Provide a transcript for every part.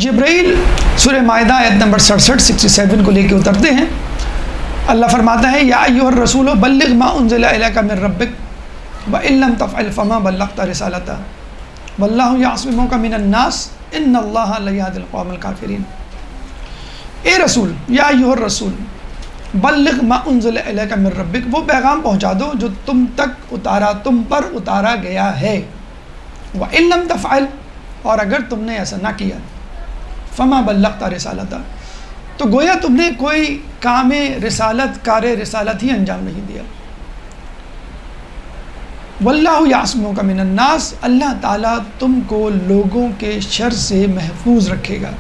جبرائیل سورہ مائدہ آیت نمبر 67 کو لے کے اترتے ہیں. اللہ فرماتا ہے یا ایھا الرسول بلغ ما انزل الیک من ربک وان لم تفعل فما بلغت رسالتہ واللہ یعصمک من الناس ان اللہ لا یہدی القوم الکافرین. اے رسول، یا ایھا الرسول بلغ ما انزل الیک من ربک، وہ پیغام پہنچا دو جو تم پر اتارا گیا ہے. وان لم تفعل، اور اگر تم نے ایسا نہ کیا، فما بلغت رسالتہ، تو گویا تم نے کوئی کام کار رسالت ہی انجام نہیں دیا. واللہ یعصمک من الناس، اللہ تعالیٰ تم کو لوگوں کے شر سے محفوظ رکھے گا.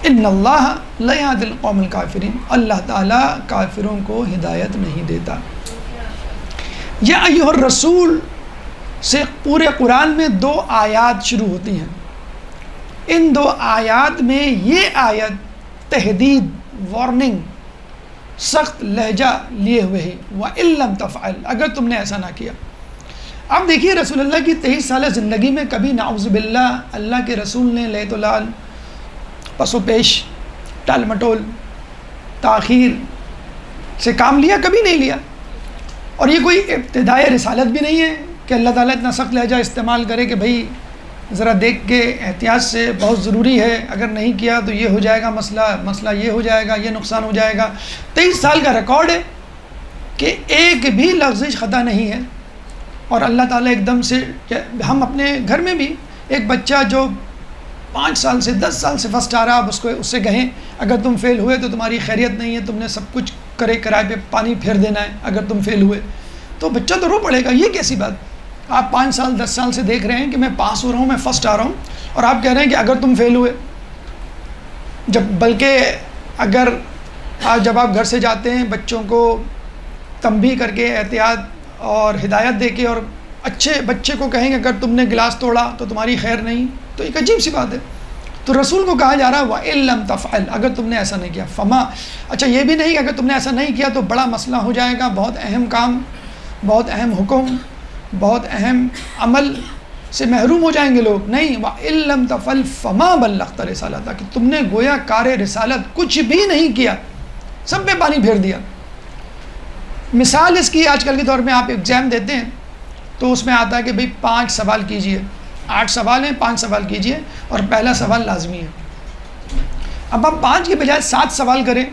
ان اللہ لا یہدی القوم الکافرین، اللہ تعالیٰ کافروں کو ہدایت نہیں دیتا. یا ایھا الرسول سے پورے قرآن میں 2 آیات شروع ہوتی ہیں. ان 2 آیات میں یہ آیت تحدید، وارننگ، سخت لہجہ لیے ہوئے ہے. وَإِن لَمْ تَفْعَلْ، اگر تم نے ایسا نہ کیا. اب دیکھیے رسول اللہ کی 23 سالہ زندگی میں کبھی نعوذ باللہ اللہ کے رسول نے لیت و لال، پس و پیش، ٹال مٹول، تاخیر سے کام لیا؟ کبھی نہیں لیا. اور یہ کوئی ابتدائی رسالت بھی نہیں ہے کہ اللہ تعالیٰ اتنا سخت لہجہ استعمال کرے کہ بھئی ذرا دیکھ کے احتیاط سے، بہت ضروری ہے، اگر نہیں کیا تو یہ ہو جائے گا مسئلہ یہ ہو جائے گا، یہ نقصان ہو جائے گا. 23 سال کا ریکارڈ ہے کہ ایک بھی لفظ خطا نہیں ہے. اور اللہ تعالیٰ ایک دم سے، ہم اپنے گھر میں بھی ایک بچہ جو 5 سال سے 10 سال سے فرسٹ آ رہا، اب اس سے کہیں اگر تم فیل ہوئے تو تمہاری خیریت نہیں ہے، تم نے سب کچھ کرائے پہ پانی پھیر دینا ہے اگر تم فیل ہوئے، تو بچہ تو رو پڑے گا. یہ کیسی بات؟ آپ 5 سال 10 سال سے دیکھ رہے ہیں کہ میں پاس ہو رہا ہوں، میں فرسٹ آ رہا ہوں، اور آپ کہہ رہے ہیں کہ اگر تم فیل ہوئے. بلکہ اگر جب آپ گھر سے جاتے ہیں بچوں کو تنبیہ کر کے، احتیاط اور ہدایت دے کے، اور اچھے بچے کو کہیں کہ اگر تم نے گلاس توڑا تو تمہاری خیر نہیں، تو ایک عجیب سی بات ہے. تو رسول کو کہا جا رہا ہے وَإِن لَمْ تَفْعَلْ، اگر تم نے ایسا نہیں کیا. فما، اچھا یہ بھی نہیں کہ اگر تم نے ایسا نہیں کیا تو بڑا مسئلہ ہو جائے گا، بہت اہم کام، بہت اہم حکم، بہت اہم عمل سے محروم ہو جائیں گے لوگ. نہیں، وَإِن لَمْ تَفْعَلْ فَمَا بَلَّغْتَ رِسَالَتَهُ، کہ تم نے گویا کار رسالت کچھ بھی نہیں کیا، سب پہ پانی پھیر دیا. مثال اس کی، آج کل کے دور میں آپ ایگزام دیتے ہیں تو اس میں آتا ہے کہ بھئی 5 سوال کیجئے، 8 سوال ہیں، 5 سوال کیجئے، اور پہلا سوال لازمی ہے. اب آپ 5 کے بجائے 7 سوال کریں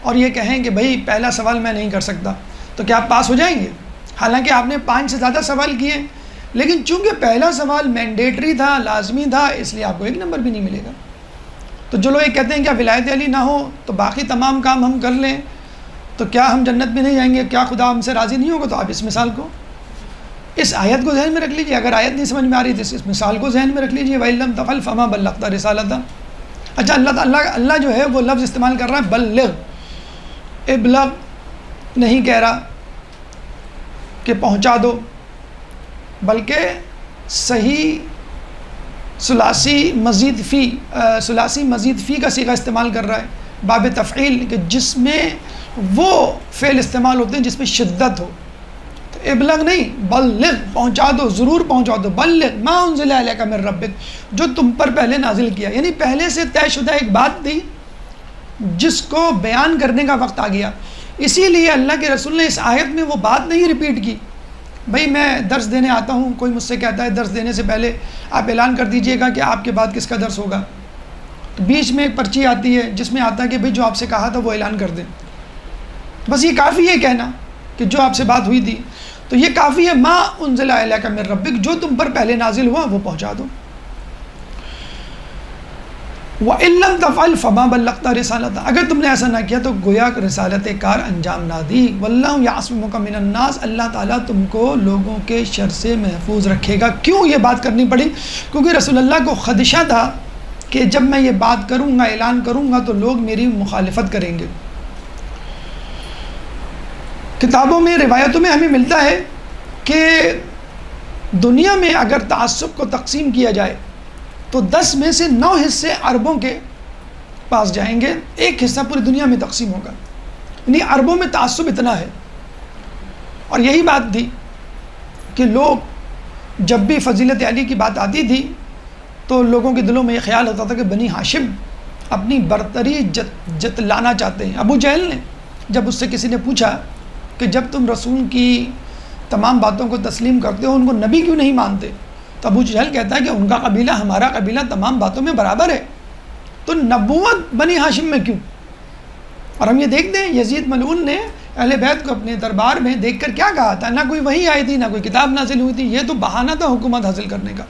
اور یہ کہیں کہ بھئی پہلا سوال میں نہیں کر سکتا، تو کیا آپ پاس ہو جائیں گے؟ حالانکہ آپ نے 5 سے زیادہ سوال کیے، لیکن چونکہ پہلا سوال مینڈیٹری تھا، لازمی تھا، اس لیے آپ کو 1 نمبر بھی نہیں ملے گا. تو جو لوگ یہ کہتے ہیں کہ ولایت علی نہ ہو تو باقی تمام کام ہم کر لیں تو کیا ہم جنت میں نہیں جائیں گے، کیا خدا ہم سے راضی نہیں ہوگا؟ تو آپ اس مثال کو، اس آیت کو ذہن میں رکھ لیجیے. اگر آیت نہیں سمجھ میں آ رہی تو اس مثال کو ذہن میں رکھ لیجیے. وَإِن لَمْ تَفْعَلْ فَمَا بَلَّغْتَ رِسَالَتَهُ. اچھا اللہ جو ہے وہ لفظ استعمال کر رہا ہے بلغ. ابلغ نہیں کہہ رہا کہ پہنچا دو، بلکہ صحیح ثلاثی مزید فی کا صیغہ استعمال کر رہا ہے، باب تفعیل، کہ جس میں وہ فعل استعمال ہوتے ہیں جس میں شدت ہو. تو ابلغ نہیں، بلغ، پہنچا دو، ضرور پہنچا دو. بلغ ما انزل الیک من ربک، جو تم پر پہلے نازل کیا. یعنی پہلے سے طے شدہ ایک بات تھی جس کو بیان کرنے کا وقت آ گیا. اسی لیے اللہ کے رسول نے اس آیت میں وہ بات نہیں ریپیٹ کی. بھئی میں درس دینے آتا ہوں، کوئی مجھ سے کہتا ہے درس دینے سے پہلے آپ اعلان کر دیجئے گا کہ آپ کے بعد کس کا درس ہوگا. تو بیچ میں ایک پرچی آتی ہے جس میں آتا ہے کہ بھئی جو آپ سے کہا تھا وہ اعلان کر دیں. بس یہ کافی ہے کہنا کہ جو آپ سے بات ہوئی تھی، تو یہ کافی ہے. ما انزل الیک من ربک، جو تم پر پہلے نازل ہوا وہ پہنچا دو. وَإِن لَمْ تَفْعَلْ فَمَا بَلَّغْتَ رِسَالَتَهُ، اگر تم نے ایسا نہ کیا تو گویا رسالت کار انجام نہ دی. وَاللَّهُ يَعْصِمُكَ مِنَ النَّاسِ، اللہ تعالیٰ تم کو لوگوں کے شر سے محفوظ رکھے گا. کیوں یہ بات کرنی پڑی؟ کیونکہ رسول اللہ کو خدشہ تھا کہ جب میں یہ بات کروں گا، اعلان کروں گا تو لوگ میری مخالفت کریں گے. کتابوں میں، روایتوں میں ہمیں ملتا ہے کہ دنیا میں اگر تعصب کو تقسیم کیا جائے تو 10 میں سے 9 حصے عربوں کے پاس جائیں گے، 1 حصہ پوری دنیا میں تقسیم ہوگا. یعنی عربوں میں تعصب اتنا ہے. اور یہی بات تھی کہ لوگ جب بھی فضیلت علی کی بات آتی تھی تو لوگوں کے دلوں میں یہ خیال ہوتا تھا کہ بنی ہاشم اپنی برتری جتلانا چاہتے ہیں۔ ابو جہل نے جب اس سے کسی نے پوچھا کہ جب تم رسول کی تمام باتوں کو تسلیم کرتے ہو، ان کو نبی کیوں نہیں مانتے؟ تو ابو جہل کہتا ہے کہ ان کا قبیلہ ہمارا قبیلہ تمام باتوں میں برابر ہے، تو نبوت بنی ہاشم میں کیوں؟ اور ہم یہ دیکھتے ہیں یزید ملعون نے اہل بیت کو اپنے دربار میں دیکھ کر کیا کہا تھا، نہ کوئی وحی آئی تھی، نہ کوئی کتاب نازل ہوئی تھی، یہ تو بہانہ تھا حکومت حاصل کرنے کا۔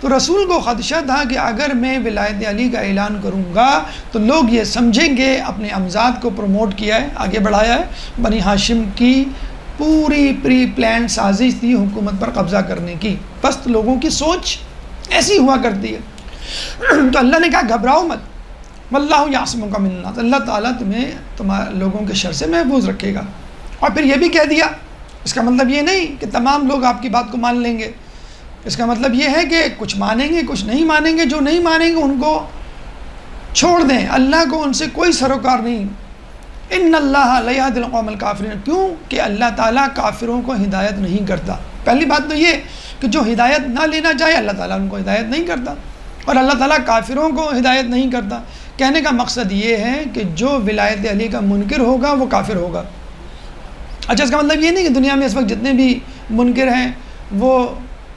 تو رسول کو خدشہ تھا کہ اگر میں ولایت علی کا اعلان کروں گا تو لوگ یہ سمجھیں گے اپنے امزاد کو پروموٹ کیا ہے، آگے بڑھایا ہے۔ بنی ہاشم کی پوری پری پلان سازش تھی حکومت پر قبضہ کرنے کی، بس لوگوں کی سوچ ایسی ہوا کرتی ہے۔ تو اللہ نے کہا گھبراؤ مت، واللہ یعصمک من الناس، اللہ تعالیٰ تمہیں لوگوں کے شر سے محفوظ رکھے گا۔ اور پھر یہ بھی کہہ دیا، اس کا مطلب یہ نہیں کہ تمام لوگ آپ کی بات کو مان لیں گے، اس کا مطلب یہ ہے کہ کچھ مانیں گے کچھ نہیں مانیں گے، جو نہیں مانیں گے ان کو چھوڑ دیں، اللہ کو ان سے کوئی سروکار نہیں۔ ان اللہ لا یہدی القوم الکافرین، کیوں کہ اللہ تعالیٰ کافروں کو ہدایت نہیں کرتا۔ پہلی بات تو یہ کہ جو ہدایت نہ لینا چاہے اللہ تعالیٰ ان کو ہدایت نہیں کرتا، اور اللہ تعالیٰ کافروں کو ہدایت نہیں کرتا۔ کہنے کا مقصد یہ ہے کہ جو ولایت علی کا منکر ہوگا وہ کافر ہوگا۔ اچھا، اس کا مطلب یہ نہیں کہ دنیا میں اس وقت جتنے بھی منکر ہیں وہ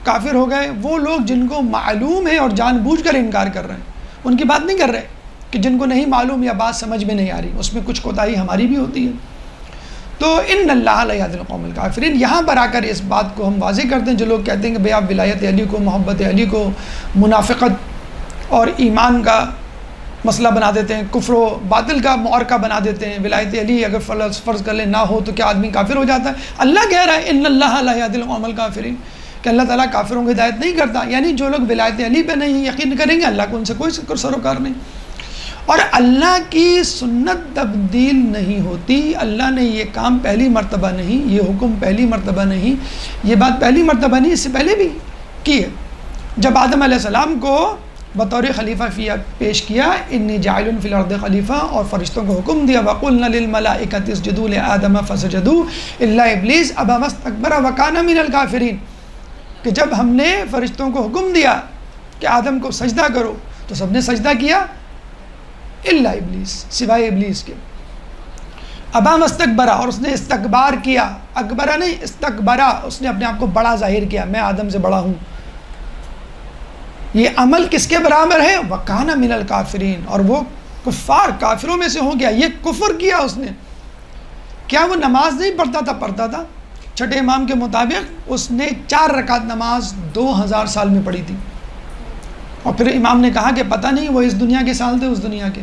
کافر ہو گئے، وہ لوگ جن کو معلوم ہے اور جان بوجھ کر انکار کر رہے ہیں، ان کی بات نہیں کر رہے، کہ جن کو نہیں معلوم یا بات سمجھ میں نہیں آ رہی، اس میں کچھ کوتاہی ہماری بھی ہوتی ہے۔ تو ان اللہ لا یہدی القوم الکافرین، یہاں پر آ کر اس بات کو ہم واضح کرتے ہیں۔ جو لوگ کہتے ہیں کہ بھئی آپ ولایت علی کو، محبت علی کو منافقت اور ایمان کا مسئلہ بنا دیتے ہیں، کفر و باطل کا معرکہ بنا دیتے ہیں، ولایت علی اگر فرض کر لیں نہ ہو تو کیا آدمی کافر ہو جاتا ہے؟ اللہ کہہ رہا ہے ان اللہ لا یہدی القوم الکافرین، کہ اللہ تعالیٰ کافروں کو ہدایت نہیں کرتا، یعنی جو لوگ ولایت علی پہ نہیں یقین کریں گے اللہ کو ان سے کوئی سروکار نہیں۔ اور اللہ کی سنت تبدیل نہیں ہوتی، اللہ نے یہ کام پہلی مرتبہ نہیں، یہ حکم پہلی مرتبہ نہیں، یہ بات پہلی مرتبہ نہیں، اس سے پہلے بھی کی ہے۔ جب آدم علیہ السلام کو بطور خلیفہ پیش کیا، انی جاعل فی الارض خلیفہ، اور فرشتوں کو حکم دیا وقلنا للملائکۃ اسجدوا لآدم فسجدوا الا ابلیس ابى واستكبر وكان من الکافرین، کہ جب ہم نے فرشتوں کو حکم دیا کہ آدم کو سجدہ کرو تو سب نے سجدہ کیا الا ابلیس، سوائے ابلیس کے، ابا واستکبر، اور اس نے استکبار کیا، اکبرہ نہیں استکبرہ، اس نے اپنے آپ کو بڑا ظاہر کیا، میں آدم سے بڑا ہوں۔ یہ عمل کس کے برابر ہے؟ وَكَانَ مِنَ الْكَافِرِينَ، اور وہ کفار کافروں میں سے ہو گیا، یہ کفر کیا اس نے۔ کیا وہ نماز نہیں پڑھتا تھا؟ پڑھتا تھا، چھٹے امام کے مطابق اس نے 4 رکعت نماز 2000 سال میں پڑھی تھی، اور پھر امام نے کہا کہ پتہ نہیں وہ اس دنیا کے سال تھے اس دنیا کے،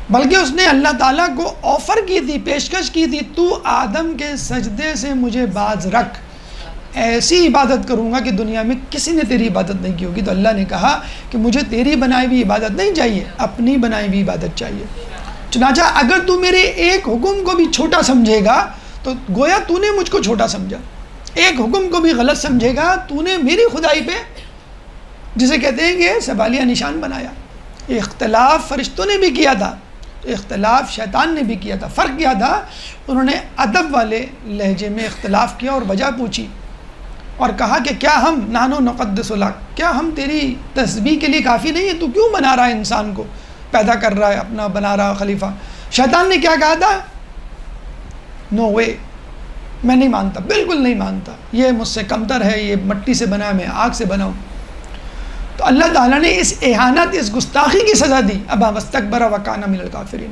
بلکہ اس نے اللہ تعالیٰ کو آفر کی تھی، پیشکش کی تھی، تو آدم کے سجدے سے مجھے باز رکھ، ایسی عبادت کروں گا کہ دنیا میں کسی نے تیری عبادت نہیں کی ہوگی۔ تو اللہ نے کہا کہ مجھے تیری بنائی ہوئی عبادت نہیں چاہیے، اپنی بنائی ہوئی عبادت چاہیے۔ چنانچہ اگر تو میرے ایک حکم کو بھی چھوٹا سمجھے گا تو گویا تو نے مجھ کو چھوٹا سمجھا، ایک حکم کو بھی غلط سمجھے گا تو نے میری خدائی پہ، جسے کہتے ہیں کہ سوالیہ نشان بنایا۔ اختلاف فرشتوں نے بھی کیا تھا، اختلاف شیطان نے بھی کیا تھا، فرق کیا تھا؟ انہوں نے ادب والے لہجے میں اختلاف کیا اور وجہ پوچھی، اور کہا کہ کیا ہم نحن نقدس لک، کیا ہم تیری تسبیح کے لیے کافی نہیں ہے؟ تو کیوں بنا رہا ہے انسان کو، پیدا کر رہا ہے اپنا، بنا رہا خلیفہ؟ شیطان نے کیا کہا تھا؟ نو وے، میں نہیں مانتا، بالکل نہیں مانتا، یہ مجھ سے کمتر ہے، یہ مٹی سے بنا ہے، میں آگ سے بنا ہوں۔ تو اللہ تعالیٰ نے اس اہانت، اس گستاخی کی سزا دی، ابا واستکبر وکان من الکافرین۔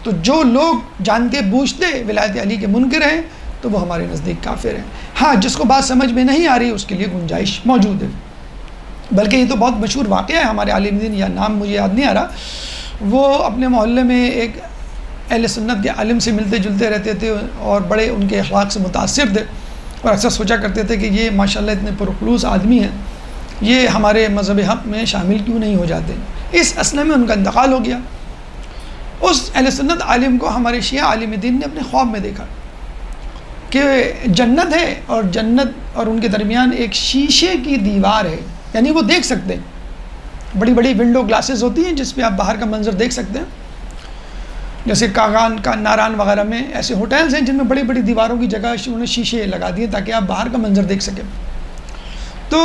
تو جو لوگ جانتے بوجھتے ولایت علی کے منکر ہیں تو وہ ہمارے نزدیک کافر ہیں۔ ہاں، جس کو بات سمجھ میں نہیں آ رہی اس کے لیے گنجائش موجود ہے، بلکہ یہ تو بہت مشہور واقعہ ہے ہمارے عالم دین، یا نام مجھے یاد نہیں آ رہا، وہ اپنے محلے میں ایک اہل سنت کے عالم سے ملتے جلتے رہتے تھے اور بڑے ان کے اخلاق سے متاثر تھے، اور اکثر سوچا کرتے تھے کہ یہ ماشاءاللہ اتنے پرخلوص آدمی ہیں، یہ ہمارے مذہب حق میں شامل کیوں نہیں ہو جاتے۔ اس اسنا میں ان کا انتقال ہو گیا۔ اس اہل سنت عالم کو ہمارے شیعہ عالم دین نے اپنے خواب میں دیکھا کہ جنت ہے، اور جنت اور ان کے درمیان ایک شیشے کی دیوار ہے، یعنی وہ دیکھ سکتے ہیں، بڑی بڑی ونڈو گلاسز ہوتی ہیں جس پہ آپ باہر کا منظر دیکھ سکتے ہیں، جیسے کاغان کا ناران وغیرہ میں ایسے ہوٹلز ہیں جن میں بڑی بڑی دیواروں کی جگہ انہوں نے شیشے لگا دیے تاکہ آپ باہر کا منظر دیکھ سکیں۔ تو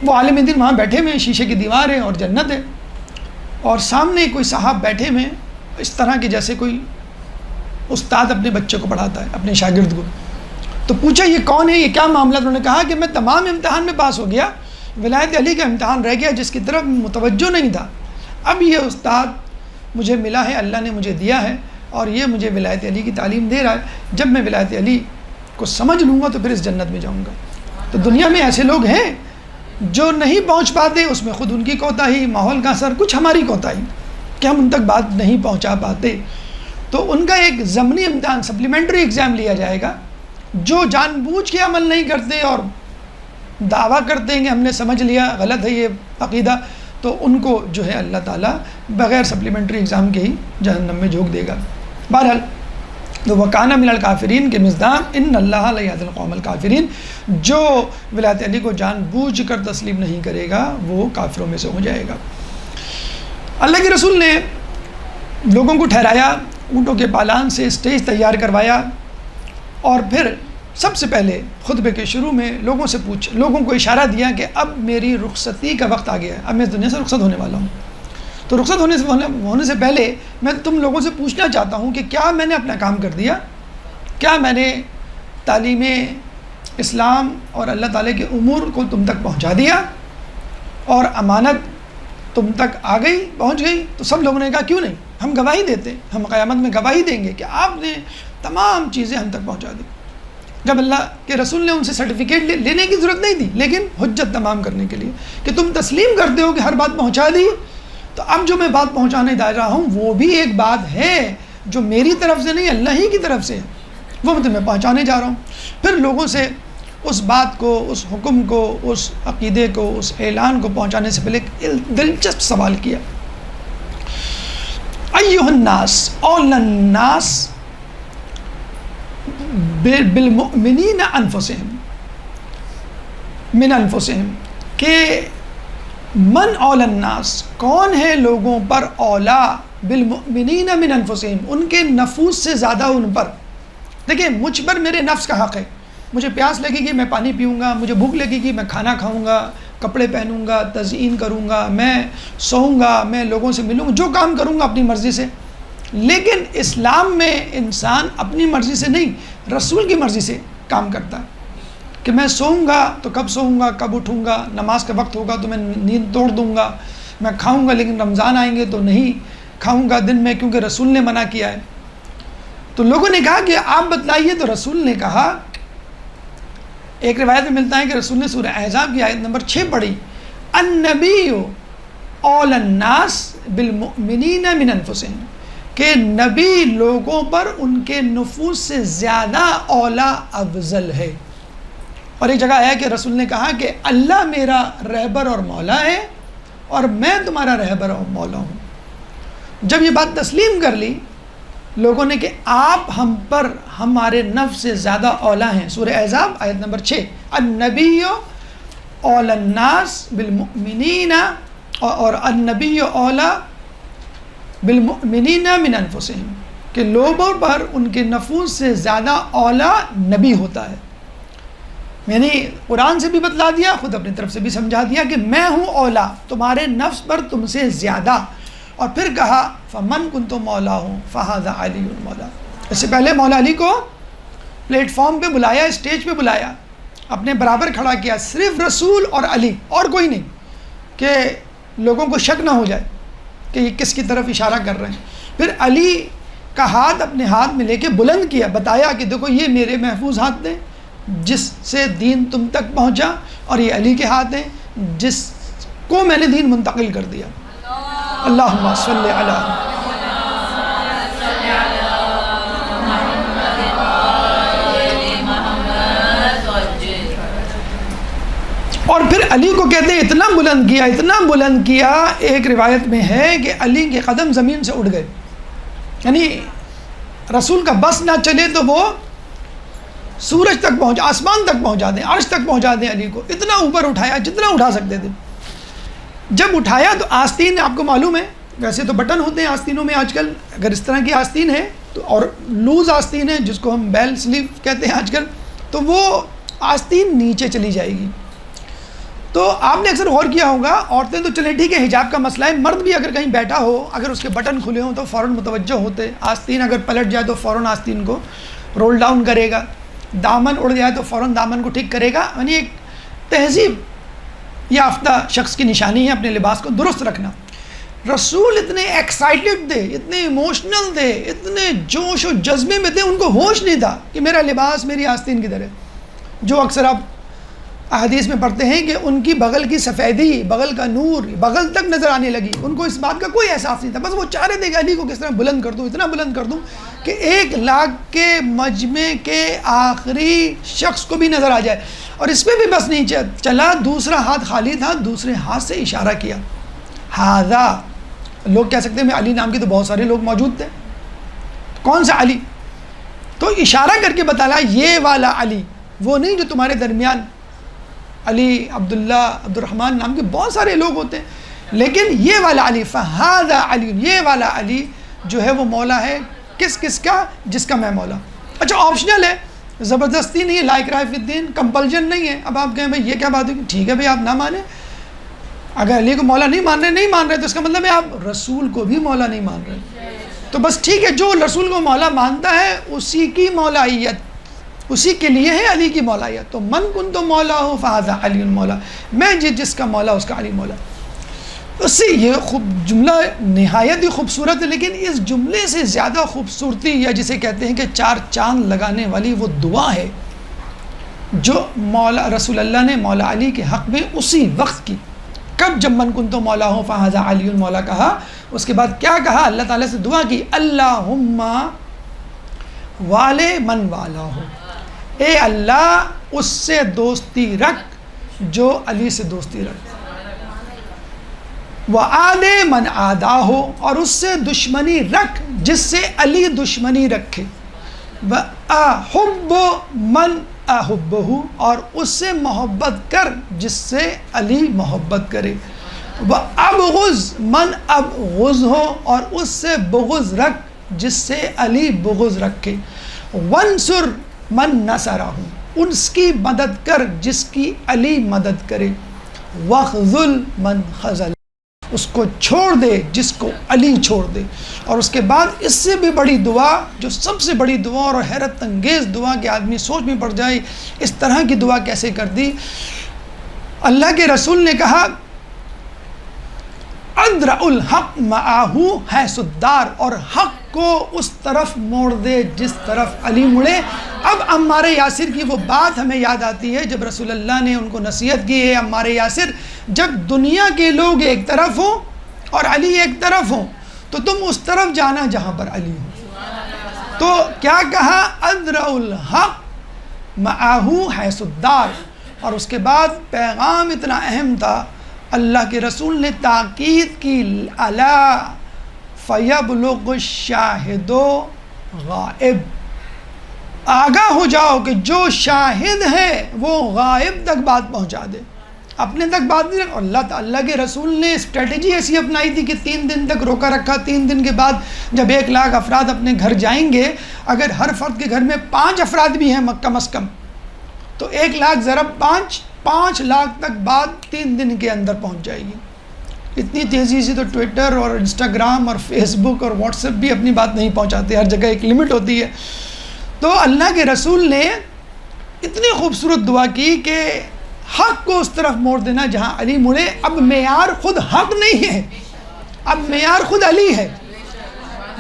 وہ عالم دین وہاں بیٹھے ہوئے ہیں، شیشے کی دیوار ہے اور جنت ہے، اور سامنے کوئی صاحب بیٹھے ہوئے ہیں اس طرح کے جیسے کوئی استاد اپنے بچے کو پڑھاتا ہے، اپنے شاگرد کو. تو پوچھا یہ کون ہے، یہ کیا معاملہ؟ انہوں نے کہا کہ میں تمام امتحان میں پاس ہو گیا، ولایت علی کا امتحان رہ گیا جس کی طرف متوجہ نہیں تھا. اب یہ استاد مجھے ملا ہے، اللہ نے مجھے دیا ہے، اور یہ مجھے ولایت علی کی تعلیم دے رہا ہے. جب میں ولایت علی کو سمجھ لوں گا تو پھر اس جنت میں جاؤں گا. تو دنیا میں ایسے لوگ ہیں جو نہیں پہنچ پاتے، اس میں خود ان کی کوتاہی، ماحول کا اثر، کچھ ہماری کوتاہی کہ ہم ان تک بات نہیں پہنچا پاتے. تو ان کا ایک ضمنی امتحان، سپلیمنٹری ایگزام لیا جائے گا. جو جان بوجھ کے عمل نہیں کرتے اور دعویٰ کرتے ہیں کہ ہم نے سمجھ لیا، غلط ہے یہ عقیدہ، تو ان کو جو ہے اللہ تعالیٰ بغیر سپلیمنٹری ایگزام کے ہی جہنم میں جھونک دے گا. بہرحال تو وَكَانَ مِنَ الْكَافِرِينَ کے مصداق ان اللہ لا يهدي القوم الكافرین، جو ولایت علی کو جان بوجھ کر تسلیم نہیں کرے گا وہ کافروں میں سے ہو جائے گا. اللہ کے رسول نے لوگوں کو ٹھہرایا، اونٹوں کے پالان سے اسٹیج تیار کروایا، اور پھر سب سے پہلے خطبے کے شروع میں لوگوں کو اشارہ دیا کہ اب میری رخصتی کا وقت آ گیا ہے، اب میں دنیا سے رخصت ہونے والا ہوں. تو رخصت ہونے سے پہلے میں تم لوگوں سے پوچھنا چاہتا ہوں کہ کیا میں نے اپنا کام کر دیا؟ کیا میں نے تعلیم اسلام اور اللہ تعالیٰ کے امور کو تم تک پہنچا دیا اور امانت تم تک آ گئی، پہنچ گئی؟ تو سب لوگوں نے کہا کیوں نہیں، ہم گواہی دیتے، ہم قیامت میں گواہی دیں گے کہ آپ نے تمام چیزیں ہم تک پہنچا دی. جب اللہ کے رسول نے ان سے سرٹیفکیٹ لینے کی ضرورت نہیں تھی، لیکن حجت تمام کرنے کے لیے کہ تم تسلیم کرتے ہو کہ ہر بات پہنچا دی، تو اب جو میں بات پہنچانے جا رہا ہوں وہ بھی ایک بات ہے جو میری طرف سے نہیں، اللہ ہی کی طرف سے ہے، وہ میں تمہیں پہنچانے جا رہا ہوں. پھر لوگوں سے اس بات کو، اس حکم کو، اس عقیدے کو، اس اعلان کو پہنچانے سے پہلے ایک دلچسپ سوال کیا. ایھا الناس، اول الناس بالمؤمنین انفسہم من انفسہم، کہ من اول الناس، کون ہے لوگوں پر اولا، بالمؤمنین من انفسہم، ان کے نفوس سے زیادہ ان پر. دیکھیں مجھ پر میرے نفس کا حق ہے، مجھے پیاس لگے گی میں پانی پیوں گا، مجھے بھوک لگے گی میں کھانا کھاؤں گا، کپڑے پہنوں گا، تزئین کروں گا، میں سوؤں گا، میں لوگوں سے ملوں گا، جو کام کروں گا اپنی مرضی سے. لیکن اسلام میں انسان اپنی مرضی سے نہیں، رسول کی مرضی سے کام کرتا ہے کہ میں سوؤں گا تو کب سوؤں گا، کب اٹھوں گا، نماز کا وقت ہوگا تو میں نیند توڑ دوں گا، میں کھاؤں گا لیکن رمضان آئیں گے تو نہیں کھاؤں گا دن میں کیونکہ رسول نے منع کیا ہے. تو لوگوں نے کہا کہ آپ بتلائیے، تو رسول نے کہا، ایک روایت میں ملتا ہے کہ رسول نے سورہ احزاب کی آیت نمبر 6 پڑھی، النبی اول الناس بالمؤمنین من انفسہم، کہ نبی لوگوں پر ان کے نفوس سے زیادہ اولا افضل ہے. اور ایک جگہ آیا کہ رسول نے کہا کہ اللہ میرا رہبر اور مولا ہے اور میں تمہارا رہبر اور مولا ہوں. جب یہ بات تسلیم کر لی لوگوں نے کہ آپ ہم پر ہمارے نفس سے زیادہ اولا ہیں، سورہ احزاب آیت نمبر 6، النبی اول الناس بالمؤمنین، اور النبی اولا بالمؤمنین من انفسہم، کہ لوگوں پر ان کے نفوس سے زیادہ اولا نبی ہوتا ہے. میں نے قرآن سے بھی بتلا دیا، خود اپنی طرف سے بھی سمجھا دیا کہ میں ہوں اولا تمہارے نفس پر تم سے زیادہ. اور پھر کہا فمن کنت مولا ہوں فہذا علی مولا. اس سے پہلے مولا علی کو پلیٹ فارم پہ بلایا، اسٹیج پہ بلایا، اپنے برابر کھڑا کیا، صرف رسول اور علی، اور کوئی نہیں، کہ لوگوں کو شک نہ ہو جائے کہ یہ کس کی طرف اشارہ کر رہے ہیں. پھر علی کا ہاتھ اپنے ہاتھ میں لے کے بلند کیا، بتایا کہ دیکھو یہ میرے محفوظ ہاتھ تھے جس سے دین تم تک پہنچا، اور یہ علی کے ہاتھ ہیں جس کو میں نے دین منتقل کر دیا. اللہم صلی علی. اور پھر علی کو کہتے ہیں اتنا بلند کیا، اتنا بلند کیا، ایک روایت میں ہے کہ علی کے قدم زمین سے اڑ گئے. یعنی رسول کا بس نہ چلے تو وہ سورج تک پہنچا، آسمان تک پہنچا دیں، عرش تک پہنچا دیں. علی کو اتنا اوپر اٹھایا جتنا اٹھا سکتے تھے. جب اٹھایا تو آستین، آپ کو معلوم ہے ویسے تو بٹن ہوتے ہیں آستینوں میں آج کل، اگر اس طرح کی آستین ہے تو، اور لوز آستین ہے جس کو ہم بیل سلیو کہتے ہیں آج کل، تو وہ آستین نیچے چلی جائے گی. تو آپ نے اکثر غور کیا ہوگا، عورتیں تو چلیں ٹھیک ہے حجاب کا مسئلہ ہے، مرد بھی اگر کہیں بیٹھا ہو، اگر اس کے بٹن کھلے ہوں تو فوراً متوجہ ہوتے، آستین اگر پلٹ جائے تو فوراً آستین کو رول ڈاؤن کرے گا، دامن اڑ جائے تو فوراً دامن کو ٹھیک کرے گا. یعنی ایک تہذیب یافتہ شخص کی نشانی ہے اپنے لباس کو درست رکھنا. رسول اتنے ایکسائٹڈ تھے، اتنے ایموشنل تھے، اتنے جوش و جذبے میں تھے، ان کو ہوش نہیں تھا کہ میرا لباس میری آستین کی طرح. جو اکثر آپ احادیث میں پڑھتے ہیں کہ ان کی بغل کی سفیدی، بغل کا نور بغل تک نظر آنے لگی. ان کو اس بات کا کوئی احساس نہیں تھا، بس وہ چاہ رہے تھے کہ علی کو کس طرح بلند کر دوں، اتنا بلند کر دوں کہ 1,00,000 کے مجمع کے آخری شخص کو بھی نظر آ جائے. اور اس پہ بھی بس نہیں چلا، دوسرا ہاتھ خالی تھا، دوسرے ہاتھ سے اشارہ کیا. ہاذا، لوگ کہہ سکتے ہیں علی نام کے تو بہت سارے لوگ موجود تھے، کون سا علی؟ تو اشارہ کر کے بتایا یہ والا علی، وہ نہیں جو تمہارے درمیان علی، عبداللہ، عبد الرحمن نام کے بہت سارے لوگ ہوتے ہیں، لیکن یہ والا علی، فہذا علی، یہ والا علی جو ہے وہ مولا ہے. کس کا؟ جس کا میں مولا. اچھا آپشنل ہے، زبردستی نہیں ہے، لا اکراہ فی الدین، کمپلجن نہیں ہے. اب آپ کہیں بھائی یہ کیا بات ہے، ٹھیک ہے بھائی آپ نہ مانیں، اگر علی کو مولا نہیں مان رہے تو اس کا مطلب ہے آپ رسول کو بھی مولا نہیں مان رہے. تو بس ٹھیک ہے، جو رسول کو مولا مانتا ہے اسی کی مولائیت، اسی کے لیے ہے علی کی مولائیت. تو من کنت مولا ہو فہذا علی مولا، میں جس کا مولا اس کا علی مولا. اس سے یہ جملہ نہایت ہی خوبصورت ہے، لیکن اس جملے سے زیادہ خوبصورتی، یا جسے کہتے ہیں کہ 4 چاند لگانے والی وہ دعا ہے جو مولا رسول اللہ نے مولا علی کے حق میں اسی وقت کی. کب؟ جب من کنت مولا ہو فہذا علی مولا کہا، اس کے بعد کیا کہا؟ اللہ تعالیٰ سے دعا کی، اللہم والے من والا ہو، اے اللہ اس سے دوستی رکھ جو علی سے دوستی رکھ، وعادے من آدا ہو، اور اس سے دشمنی رکھ جس سے علی دشمنی رکھے، وَأَحُبُّ مَنْ أَحُبُّهُ، اور اس سے محبت کر جس سے علی محبت کرے، وَأَبْغُضْ مَنْ أَبْغُضْهُ، اور اس سے بغض رکھ جس سے علی بغض رکھے، وَانْصُرْ مَنْ نَصَرَهُ، اس کی مدد کر جس کی علی مدد کرے، وَخْذُلْ مَنْ خَذَلَ، اس کو چھوڑ دے جس کو علی چھوڑ دے. اور اس کے بعد اس سے بھی بڑی دعا، جو سب سے بڑی دعا اور حیرت انگیز دعا کہ آدمی سوچ میں پڑ جائے اس طرح کی دعا کیسے کر دی. اللہ کے رسول نے کہا ادرع الحق معاہ حیث الدار، اور حق کو اس طرف موڑ دے جس طرف علی مڑے. اب عمار یاسر کی وہ بات ہمیں یاد آتی ہے جب رسول اللہ نے ان کو نصیحت کی ہے، عمار یاسر جب دنیا کے لوگ ایک طرف ہوں اور علی ایک طرف ہوں تو تم اس طرف جانا جہاں پر علی ہو. تو کیا کہا؟ ادرع الحق معاہ حیث الدار. اور اس کے بعد پیغام اتنا اہم تھا، اللہ کے رسول نے تاکید کی، الا فیبلغ الشاہد غائب، آگاہ ہو جاؤ کہ جو شاہد ہے وہ غائب تک بات پہنچا دے، اپنے تک بات نہیں رکھ. اللہ کے رسول نے اسٹریٹجی ایسی اپنائی تھی کہ 3 دن تک روکا رکھا. 3 دن کے بعد جب 1,00,000 افراد اپنے گھر جائیں گے، اگر ہر فرد کے گھر میں 5 افراد بھی ہیں کم از کم، تو 1,00,000 ضرب 5 لاکھ تک بات 3 دن کے اندر پہنچ جائے گی. اتنی تیزی سے تو ٹویٹر اور انسٹاگرام اور فیس بک اور واٹس ایپ بھی اپنی بات نہیں پہنچاتے، ہر جگہ ایک لمٹ ہوتی ہے. تو اللہ کے رسول نے اتنی خوبصورت دعا کی کہ حق کو اس طرف موڑ دینا جہاں علی مڑے. اب معیار خود حق نہیں ہے، اب معیار خود علی ہے.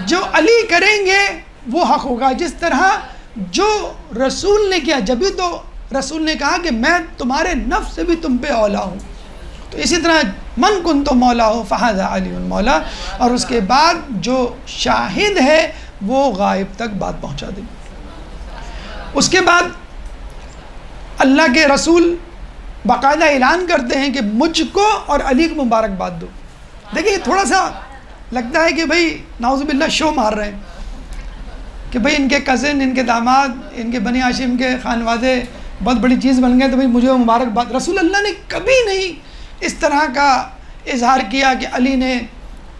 جو علی کریں گے وہ حق ہوگا. جس طرح جو رسول نے کیا، جبھی تو رسول نے کہا کہ میں تمہارے نفس سے بھی تم پہ اولا ہوں. تو اسی طرح من کنت مولا ہو فہذا علی مولا. اور اس کے بعد جو شاہد ہے وہ غائب تک بات پہنچا دے. اس کے بعد اللہ کے رسول باقاعدہ اعلان کرتے ہیں کہ مجھ کو اور علی کو مبارکباد دو. دیکھیے تھوڑا سا لگتا ہے کہ بھئی نعوذ باللہ شو مار رہے ہیں کہ بھئی ان کے کزن، ان کے داماد، ان کے بنی ہاشم کے خانوادے بہت بڑی چیز بن گئے تو بھئی مجھے مبارکباد. رسول اللہ نے کبھی نہیں اس طرح کا اظہار کیا کہ علی نے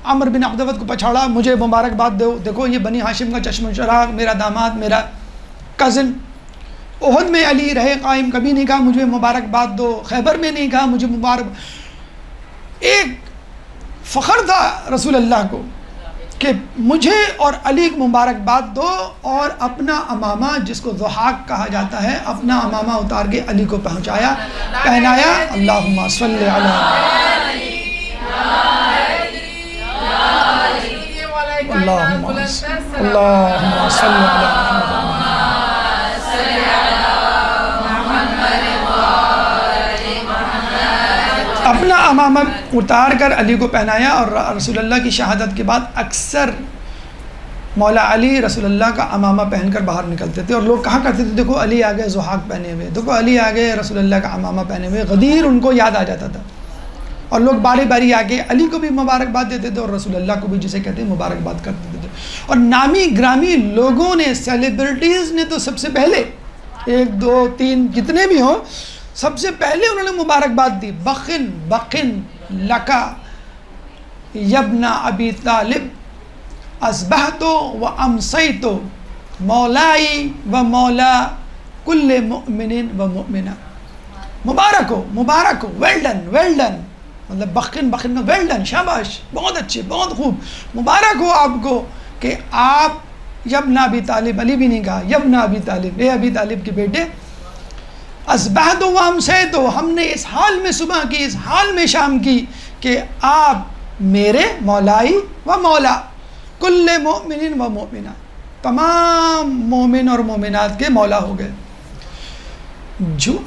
عمر بن عبدود کو پچھاڑا، مجھے مبارکباد دو، دیکھو یہ بنی ہاشم کا چشم و چراغ، میرا داماد، میرا کزن. احد میں علی رہے قائم، کبھی نہیں کہا مجھے مبارکباد دو، خیبر میں نہیں کہا مجھے مبارک۔ ایک فخر تھا رسول اللہ کو کہ مجھے اور علی کو مبارکباد دو، اور اپنا امامہ جس کو ضحاک کہا جاتا ہے، اپنا امامہ اتار کے علی کو پہنچایا، پہنایا۔ اللہم صلی علی اللہم صلی علی اپنا امامہ اتار کر علی کو پہنایا۔ اور رسول اللہ کی شہادت کے بعد اکثر مولا علی رسول اللہ کا امامہ پہن کر باہر نکلتے تھے، اور لوگ کہا کرتے تھے دیکھو علی آ گئے ضحاک پہنے ہوئے، دیکھو علی آ گئے رسول اللہ کا امامہ پہنے ہوئے۔ غدیر ان کو یاد آ جاتا تھا، اور لوگ باری باری آ کے علی کو بھی مبارکباد دیتے تھے، اور رسول اللہ کو بھی جسے کہتے ہیں مبارکباد کرتے تھے۔ اور نامی گرامی لوگوں نے، سیلیبریٹیز نے تو سب سے پہلے، 1 2 3 جتنے بھی ہوں، سب سے پہلے انہوں نے مبارکباد دی۔ بخن بخن لکا یبن ابی طالب اصبحت و امسیت مولائی و مولا کل مؤمن و مؤمنہ۔ مبارک ہو، ویل ڈن، مطلب بخن بخن ویل ڈن، شاباش، بہت اچھے، بہت خوب، مبارک ہو آپ کو کہ آپ یبن ابی طالب، علی بھی نہیں کہا، یبن ابی طالب، اے ابی طالب کے بیٹے، اصبحت و امسیت، ہم نے اس حال میں صبح کی، اس حال میں شام کی کہ آپ میرے مولائی و مولا کل مؤمن و مؤمنہ، تمام مومن اور مومنات کے مولا ہو گئے۔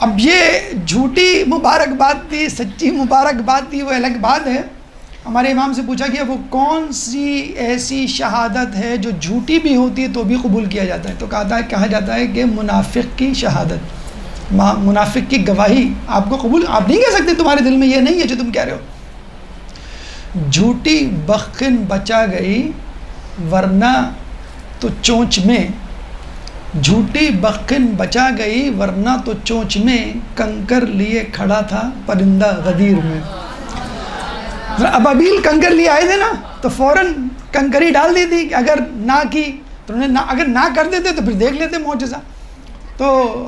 اب یہ جھوٹی مبارکباد تھی، سچی مبارکباد تھی، وہ الگ بات ہے۔ ہمارے امام سے پوچھا گیا وہ کون سی ایسی شہادت ہے جو جھوٹی بھی ہوتی ہے تو بھی قبول کیا جاتا ہے؟ تو کہا جاتا ہے کہ منافق کی شہادت، منافق کی گواہی آپ کو قبول، آپ نہیں کہہ سکتے، تمہارے دل میں یہ نہیں ہے جو تم کہہ رہے ہو۔ جھوٹی بخن بچا گئی ورنہ تو چونچ میں، جھوٹی بخن بچا گئی ورنہ تو چونچ میں، کنکر لیے کھڑا تھا پرندہ غدیر میں۔ ابابیل کنکر لیے آئے تھے نا، تو فوراً کنکری ڈال دی تھی کہ اگر نہ کی تو انہوں نے اگر نہ کر دیتے تو پھر دیکھ لیتے معجزہ، تو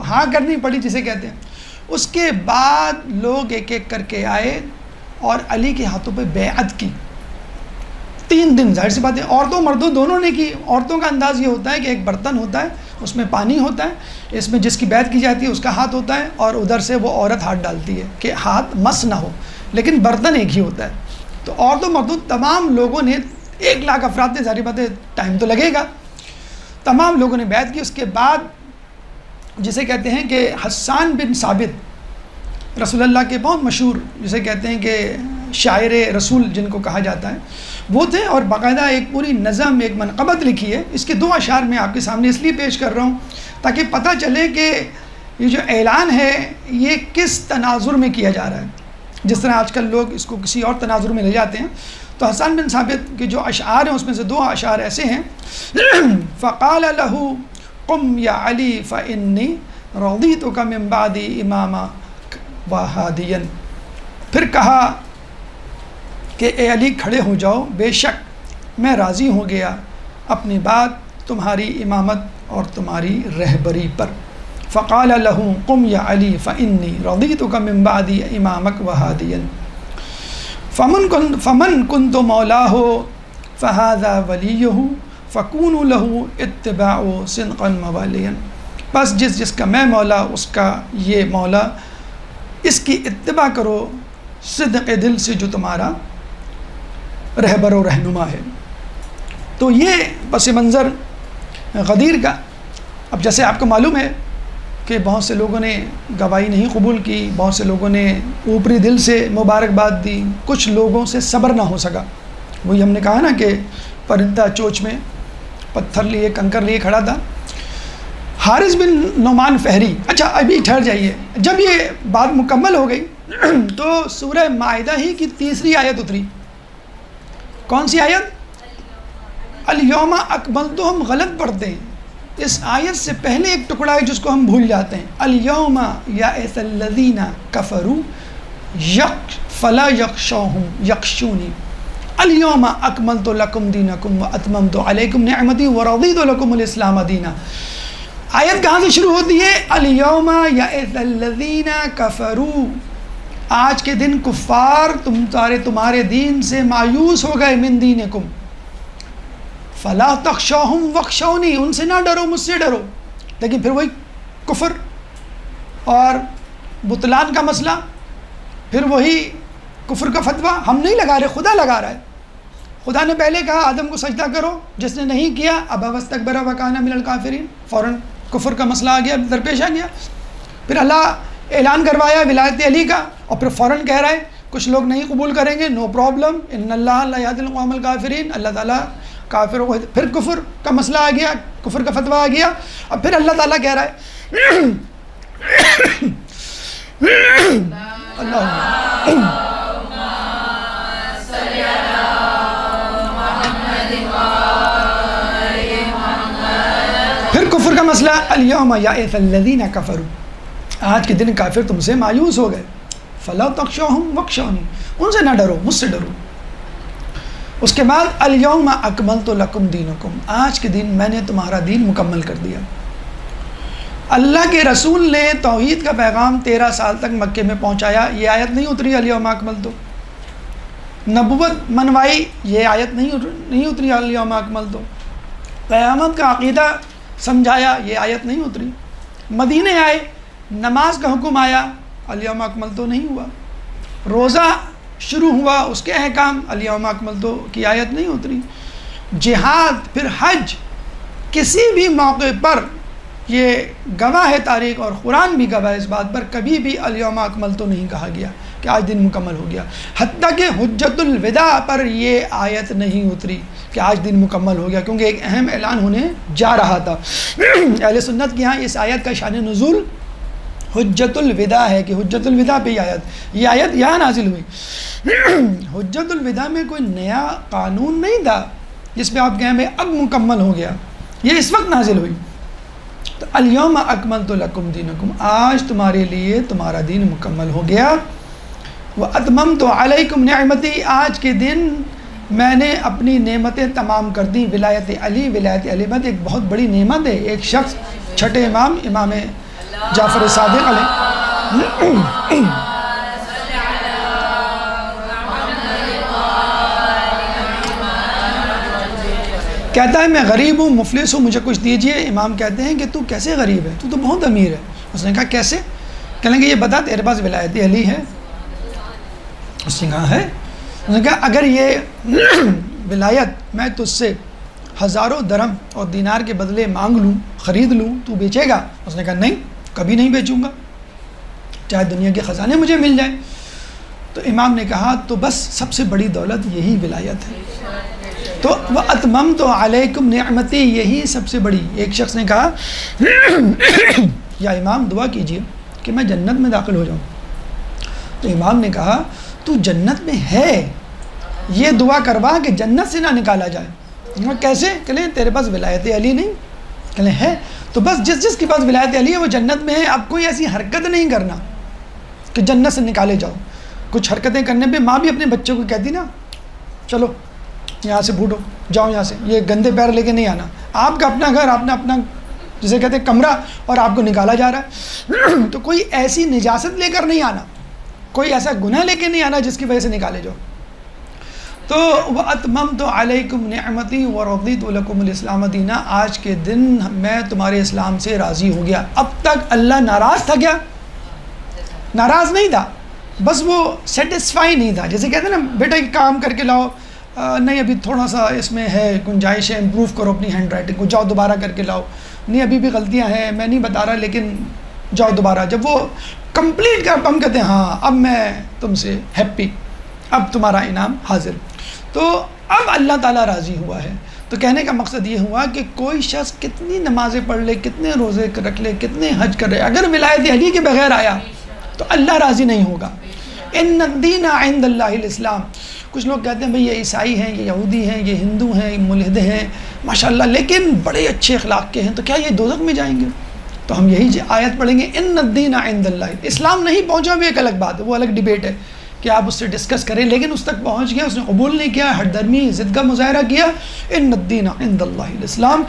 ہاں کرنی پڑی جسے کہتے ہیں۔ اس کے بعد لوگ ایک ایک کر کے آئے اور علی کے ہاتھوں پہ بیعت کی 3 دن۔ ظاہر سی بات ہے عورتوں مردوں دونوں نے کی۔ عورتوں کا انداز یہ ہوتا ہے کہ ایک برتن ہوتا ہے، اس میں پانی ہوتا ہے، اس میں جس کی بیعت کی جاتی ہے اس کا ہاتھ ہوتا ہے، اور ادھر سے وہ عورت ہاتھ ڈالتی ہے کہ ہاتھ مس نہ ہو، لیکن برتن ایک ہی ہوتا ہے۔ تو عورتوں مردوں تمام لوگوں نے، 1 لاکھ افراد تھے، ظاہر بات ہے ٹائم تو لگے گا، تمام لوگوں نے بیعت کی۔ اس کے بعد جسے کہتے ہیں کہ حسان بن ثابت، رسول اللہ کے بہت مشہور، جسے کہتے ہیں کہ شاعر رسول جن کو کہا جاتا ہے، وہ تھے، اور باقاعدہ ایک پوری نظم، ایک منقبت لکھی ہے۔ اس کے 2 اشعار میں آپ کے سامنے اس لیے پیش کر رہا ہوں تاکہ پتہ چلے کہ یہ جو اعلان ہے یہ کس تناظر میں کیا جا رہا ہے۔ جس طرح آج کل لوگ اس کو کسی اور تناظر میں لے جاتے ہیں، تو حسان بن ثابت کے جو اشعار ہیں اس میں سے 2 اشعار ایسے ہیں۔ فقال له قم یا علی فانی رضیتک من بعد اماما وہادیا، پھر کہا کہ اے علی کھڑے ہو جاؤ، بے شک میں راضی ہو گیا اپنی بات تمہاری امامت اور تمہاری رہبری پر۔ فقال له قم یا علی فانی رضیتک من بعد امامک وہادیا فمن کنت مولاہ فہذا ولیہ فکونوا له اتباع صدقا موالیا، بس جس کا میں مولا اس کا یہ مولا، اس کی اتباع کرو صدق دل سے جو تمہارا رہبر و رہنما ہے۔ تو یہ پس منظر غدیر کا۔ اب جیسے آپ کو معلوم ہے کہ بہت سے لوگوں نے گواہی نہیں قبول کی، بہت سے لوگوں نے اوپری دل سے مبارکباد دی، کچھ لوگوں سے صبر نہ ہو سکا۔ وہی ہم نے کہا نا کہ پرندہ چوچ میں پتھر لیے کنکر لیے کھڑا تھا۔ حارث بن نعمان فہری، اچھا ابھی ٹھہر جائیے، جب یہ بات مکمل ہو گئی تو سورہ مائدہ ہی کی 3 آیت اتری۔ کون سی آیت؟ الیوم اکملت، ہم غلط پڑھتے ہیں، اس آیت سے پہلے ایک ٹکڑا ہے جس کو ہم بھول جاتے ہیں۔ الیوم یئس الذین کفروا فلا یخشونی الیوم اکملت لکم دینکم واتممت علیکم نعمتی ورضیت لکم الاسلام دینا۔ آیت کہاں سے شروع ہوتی ہے؟ الیوم یئس الذین کفروا، آج کے دن کفار تمہارے دین سے مایوس ہو گئے، من دینکم فلا تخشوہم واخشونی، ان سے نہ ڈرو، مجھ سے ڈرو۔ لیکن پھر وہی کفر اور بطلان کا مسئلہ، پھر وہی کفر کا فتویٰ ہم نہیں لگا رہے، خدا لگا رہا ہے۔ خدا نے پہلے کہا آدم کو سجدہ کرو، جس نے نہیں کیا ابا واستکبر وکان من الکافرین، فوراً کفر کا مسئلہ آ گیا، درپیش آ گیا۔ پھر اللہ اعلان کروایا ولایت علی کا، اور پھر فوراً کہہ رہا ہے کچھ لوگ نہیں قبول کریں گے، نو پرابلم، ان اللہ لا یہدی القوم الکافرین، اللہ تعالیٰ کافروں کو۔ پھر کفر کا مسئلہ آ گیا، کفر کا فتویٰ آ گیا، اور پھر اللہ تعالیٰ کہہ رہا ہے اللہ پھر کفر کا مسئلہ، الیوم یئس الذین کفروا، آج کے دن کافر تم سے مایوس ہو گئے، فلا تخشوہم واخشونی، ان سے نہ ڈرو، مجھ سے ڈرو۔ اس کے بعد الیوم اکملت لکم دینکم، آج کے دن میں نے تمہارا دین مکمل کر دیا۔ اللہ کے رسول نے توحید کا پیغام 13 سال تک مکے میں پہنچایا، یہ آیت نہیں اتری الیوم اکملت۔ نبوت منوائی، یہ آیت نہیں اتری الیوم اکملت۔ قیامت کا عقیدہ سمجھایا، یہ آیت نہیں اتری۔ مدینے آئے، نماز کا حکم آیا، الیوم اکملت نہیں ہوا۔ روزہ شروع ہوا، اس کے احکام، الیوم اکملت کی آیت نہیں اتری۔ جہاد، پھر حج، کسی بھی موقع پر یہ گواہ ہے تاریخ، اور قرآن بھی گواہ ہے اس بات پر، کبھی بھی الیوم اکملت نہیں کہا گیا کہ آج دن مکمل ہو گیا۔ حتیٰ کہ حجت الوداع پر یہ آیت نہیں اتری کہ آج دن مکمل ہو گیا، کیونکہ ایک اہم اعلان ہونے جا رہا تھا۔ اہل سنت کے ہاں اس آیت کا شان نزول حجت الوداع ہے، کہ حجت الوداع پہ یہ آیت یہاں نازل ہوئی۔ حجت الوداع میں کوئی نیا قانون نہیں تھا جس پہ آپ کہیں اب مکمل ہو گیا، یہ اس وقت نازل ہوئی۔ تو الیوم اکملت لکم دینکم، آج تمہارے لیے تمہارا دین مکمل ہو گیا۔ واتممت علیکم نعمتی، آج کے دن میں نے اپنی نعمتیں تمام کر دیں۔ ولایت علی، ولایت علی بات ایک بہت بڑی نعمت ہے۔ ایک شخص چھٹے امام جعفر صادق علیہ کہتا ہے میں غریب ہوں، مفلس ہوں، مجھے کچھ دیجئے۔ امام کہتے ہیں کہ تو کیسے غریب ہے، تو بہت امیر ہے۔ اس نے کہا کیسے؟ کہنے کہ یہ بتا تیرے پاس ولایت علی ہے؟ اس نے کہا ہے۔ اس نے کہا اگر یہ ولایت میں تجھ سے ہزاروں درہم اور دینار کے بدلے مانگ لوں، خرید لوں، تو بیچے گا؟ اس نے کہا نہیں، کبھی نہیں بیچوں گا، چاہے دنیا کے خزانے مجھے مل جائیں۔ تو امام نے کہا تو بس سب سے بڑی دولت یہی ولایت ہے۔ تو وَأَتْمَمْتُ عَلَيْكُمْ نِعْمَتِي، یہی سب سے بڑی۔ ایک شخص نے کہا یا امام دعا کیجئے کہ میں جنت میں داخل ہو جاؤں۔ تو امام نے کہا تو جنت میں ہے، یہ دعا کروا کہ جنت سے نہ نکالا جائے۔ کیسے؟ کہلیں تیرے پاس ولایت علی نہیں؟ کہلیں ہے۔ تو بس جس کے پاس ولایت علی ہے وہ جنت میں ہے، اب کوئی ایسی حرکت نہیں کرنا کہ جنت سے نکالے جاؤ۔ کچھ حرکتیں کرنے پہ ماں بھی اپنے بچوں کو کہتی نا چلو یہاں سے بھوٹو، جاؤ یہاں سے، یہ گندے پیر لے کے نہیں آنا۔ آپ کا اپنا گھر، آپ نے اپنا جسے کہتے ہیں کمرہ، اور آپ کو نکالا جا رہا ہے۔ تو کوئی ایسی نجاست لے کر نہیں آنا، کوئی ایسا گناہ لے کے نہیں آنا جس کی وجہ سے نکالے جاؤ۔ تو وَأَتْمَمْتُ عَلَيْكُمْ نِعْمَتِي وَرَضِيتُ لَكُمُ الْإِسْلَامَ دِينًا، آج کے دن میں تمہارے اسلام سے راضی ہو گیا۔ اب تک اللہ ناراض تھا کیا؟ ناراض نہیں تھا، بس وہ سیٹسفائی نہیں تھا۔ جیسے کہتے ہیں نا بیٹا یہ کام کر کے لاؤ، نہیں ابھی تھوڑا سا اس میں ہے گنجائش ہے، امپروو کرو اپنی ہینڈ رائٹنگ کو، جاؤ دوبارہ کر کے لاؤ، نہیں ابھی بھی غلطیاں ہیں، میں نہیں بتا رہا لیکن جاؤ دوبارہ۔ جب وہ کمپلیٹ کر ہم کہتے ہیں ہاں اب میں تم سے ہیپی، اب تمہارا انعام حاضر۔ تو اب اللہ تعالیٰ راضی ہوا ہے۔ تو کہنے کا مقصد یہ ہوا کہ کوئی شخص کتنی نمازیں پڑھ لے، کتنے روزے رکھ لے، کتنے حج کر لے، اگر ولایت علی کے بغیر آیا تو اللہ راضی نہیں ہوگا۔ ان الدین عند اللہ الاسلام۔ کچھ لوگ کہتے ہیں بھئی یہ عیسائی ہیں، یہ یہودی ہیں، یہ ہندو ہیں، یہ ملحد ہیں، ماشاءاللہ لیکن بڑے اچھے اخلاق کے ہیں، تو کیا یہ دوزخ میں جائیں گے؟ تو ہم یہی آیت پڑھیں گے ان الدین عند اللہ۔ اسلام نہیں پہنچا بھی ایک الگ بات ہے، وہ الگ ڈیبیٹ ہے کہ آپ اس سے ڈسکس کریں، لیکن اس تک پہنچ گیا، اس نے قبول نہیں کیا، ہٹ درمی ضد کا مظاہرہ کیا۔ ان الدین عند اللہ الاسلام۔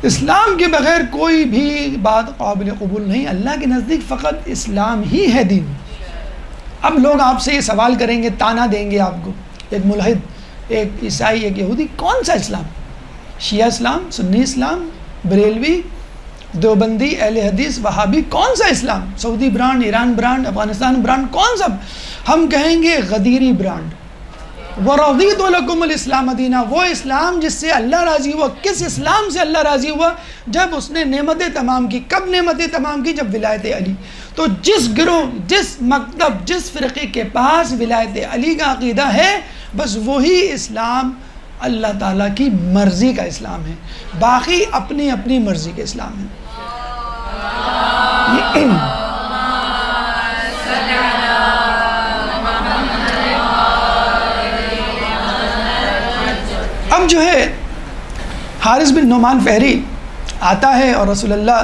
اسلام کے بغیر کوئی بھی بات قابل قبول نہیں. اللہ کے نزدیک فقط اسلام ہی ہے دین. اب لوگ آپ سے یہ سوال کریں گے, تانا دیں گے آپ کو, ایک ملحد, ایک عیسائی, ایک یہودی, کون سا اسلام؟ شیعہ اسلام, سنی اسلام, بریلوی, دیوبندی, اہل حدیث, وہابی, کون سا اسلام؟ Saudi brand, Iran brand, Afghanistan brand, کون سا؟ ہم کہیں گے غدیری برانڈ. وَرَضِيتُ لَكُمُ الْإِسْلَامَ دِينًا, وہ اسلام جس سے اللہ راضی ہوا. کس اسلام سے اللہ راضی ہوا؟ جب اس نے نعمتیں تمام کی. کب نعمتیں تمام کی؟ جب ولایت علی. تو جس گروہ, جس مکتب, جس فرقے کے پاس ولایت علی کا عقیدہ ہے, بس وہی اسلام اللہ تعالیٰ کی مرضی کا اسلام ہے. باقی اپنی اپنی مرضی کے اسلام ہیں. اب جو ہے حارث بن نعمان فہری آتا ہے اور رسول اللہ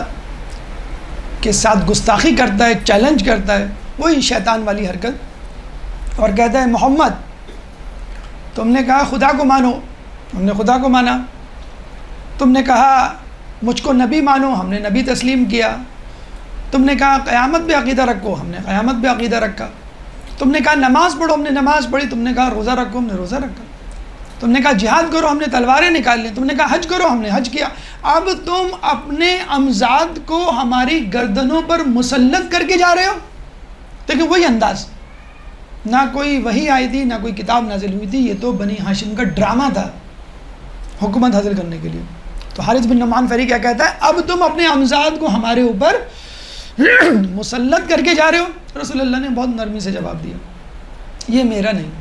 کے ساتھ گستاخی کرتا ہے, چیلنج کرتا ہے, وہی شیطان والی حرکت, اور کہتا ہے محمد تم نے کہا خدا کو مانو, ہم نے خدا کو مانا. تم نے کہا مجھ کو نبی مانو, ہم نے نبی تسلیم کیا. تم نے کہا قیامت پہ عقیدہ رکھو, ہم نے قیامت پہ عقیدہ رکھا. تم نے کہا نماز پڑھو, ہم نے نماز پڑھی. تم نے کہا روزہ رکھو, ہم نے روزہ رکھا. تم نے کہا جہاد کرو, ہم نے تلواریں نکال لیں. تم نے کہا حج کرو, ہم نے حج کیا. اب تم اپنے امزاد کو ہماری گردنوں پر مسلط کر کے جا رہے ہو. دیکھیں وہی انداز, نہ کوئی وحی آئی تھی, نہ کوئی کتاب نازل ہوئی تھی. یہ تو بنی ہاشم کا ڈرامہ تھا حکومت حاصل کرنے کے لیے. تو حارث بن نعمان فہری کیا کہتا ہے, اب تم اپنے امزاد کو ہمارے اوپر مسلط کر کے جا رہے ہو. رسول اللہ نے بہت نرمی سے جواب دیا, یہ میرا نہیں,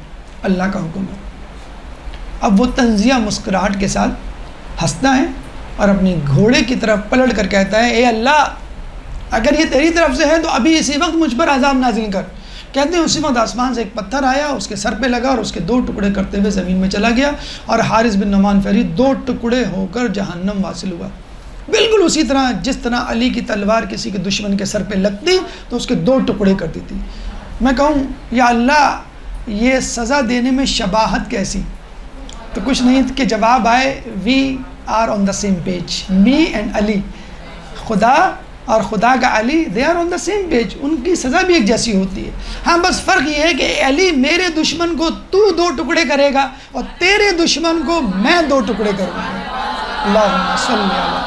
اللہ کا حکم ہے. اب وہ تنزیہ مسکراہٹ کے ساتھ ہنستا ہے اور اپنی گھوڑے کی طرف پلٹ کر کہتا ہے, اے اللہ اگر یہ تیری طرف سے ہے تو ابھی اسی وقت مجھ پر عذاب نازل کر. کہتے ہیں اسی وقت آسمان سے ایک پتھر آیا, اس کے سر پہ لگا اور اس کے 2 ٹکڑے کرتے ہوئے زمین میں چلا گیا, اور حارث بن نعمان فہری 2 ٹکڑے ہو کر جہنم واصل ہوا. بالکل اسی طرح جس طرح علی کی تلوار کسی کے دشمن کے سر پہ لگتی تو اس کے 2 ٹکڑے کر دیتی. میں کہوں یا اللہ یہ سزا دینے میں شباہت کیسی؟ تو کچھ نہیں کہ جواب آئے, we are on the same page, me and Ali, خدا اور خدا کا Ali, they are on the same page. ان کی سزا بھی ایک جیسی ہوتی ہے. ہاں بس فرق یہ ہے کہ علی میرے دشمن کو تو 2 ٹکڑے کرے گا اور تیرے دشمن کو میں 2 ٹکڑے کروں گا. اللہم صلی علی.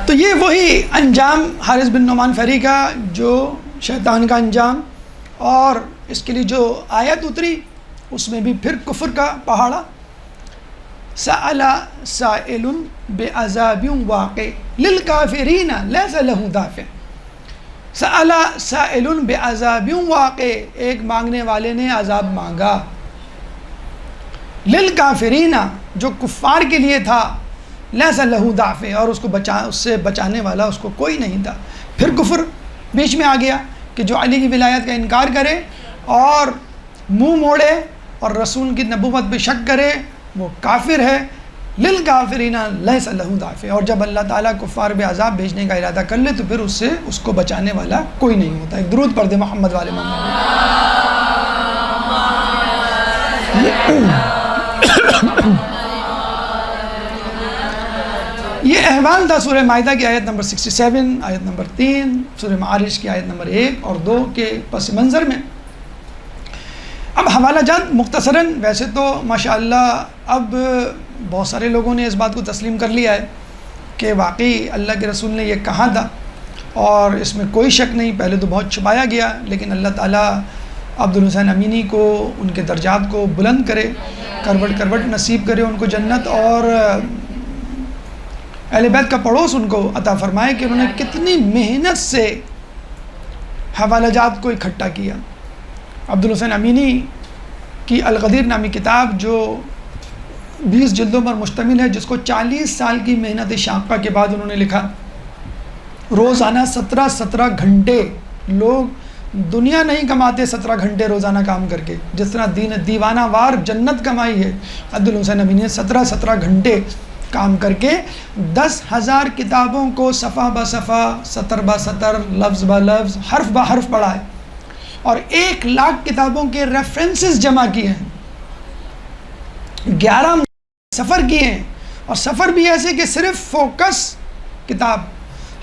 تو یہ وہی انجام حارث بن نعمان فہری کا جو شیطان کا انجام, اور اس کے لیے جو آیت اتری اس میں بھی پھر کفر کا پہاڑا. سأل سائل بعذاب واقع للکافرین لیس له دافع. سأل سائل بعذاب واقع, ایک مانگنے والے نے عذاب مانگا. للکافرین, جو کفار کے لیے تھا. لیس له دافع, اور اس سے بچانے والا اس کو کوئی نہیں تھا. پھر کفر بیچ میں آ گیا کہ جو علی کی ولایت کا انکار کرے اور منہ موڑے اور رسول کی نبوت پہ شک کرے وہ کافر ہے. للکافرین لیس له دافع, اور جب اللہ تعالیٰ کفار پہ عذاب بھیجنے کا ارادہ کر لے تو پھر اس کو بچانے والا کوئی نہیں ہوتا. ایک درود پڑھ دے محمد والے محمد. یہ احوال تھا سورہ مائدہ کی آیت نمبر 67, آیت نمبر 3, سورہ معارج کی آیت نمبر 1 اور 2 کے پس منظر میں. اب حوالہ جات مختصراً, ویسے تو ماشاءاللہ اب بہت سارے لوگوں نے اس بات کو تسلیم کر لیا ہے کہ واقعی اللہ کے رسول نے یہ کہا تھا اور اس میں کوئی شک نہیں. پہلے تو بہت چھپایا گیا, لیکن اللہ تعالیٰ عبدالحسین امینی کو ان کے درجات کو بلند کرے, کروٹ نصیب کرے ان کو جنت, اور اہل بیت کا پڑوس ان کو عطا فرمائے کہ انہوں نے کتنی محنت سے حوالہ جات کو اکٹھا کیا. عبدالحسین امینی کی الغدیر نامی کتاب جو 20 جلدوں پر مشتمل ہے, جس کو 40 سال کی محنت شاقہ کے بعد انہوں نے لکھا. روزانہ 17 گھنٹے, لوگ دنیا نہیں کماتے 17 گھنٹے روزانہ کام کر کے, جس طرح دیوانہ وار جنت کمائی ہے. عبدالحسین امینی نے 17 گھنٹے کام کر کے 10,000 کتابوں کو صفحہ بہ صفحہ, سطر بہ سطر, لفظ بہ لفظ, حرف بہ حرف پڑھا ہے. اور 1,00,000 کتابوں کے ریفرنسز جمع کیے ہیں، 11 سفر کیے ہیں، اور سفر بھی ایسے کہ صرف فوکس کتاب.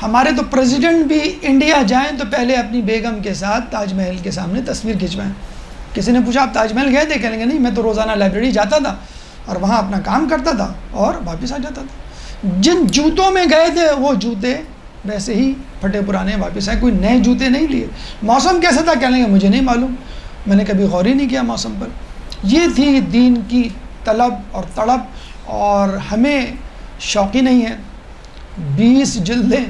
ہمارے تو پریزیڈنٹ بھی انڈیا جائیں تو پہلے اپنی بیگم کے ساتھ تاج محل کے سامنے تصویر کھنچوائیں. کسی نے پوچھا آپ تاج محل گئے تھے؟ کہنے لگے نہیں، میں تو روزانہ لائبریری جاتا تھا اور وہاں اپنا کام کرتا تھا اور واپس آ جاتا تھا. جن جوتوں میں گئے تھے وہ جوتے ویسے ہی پھٹے پرانے واپس آئے، کوئی نئے جوتے نہیں لیے. موسم کیسا تھا؟ کہنے لگے مجھے نہیں معلوم، میں نے کبھی غور ہی نہیں کیا موسم پر. یہ تھی دین کی طلب اور تڑپ، اور ہمیں شوقی نہیں ہے. 20 جلدیں،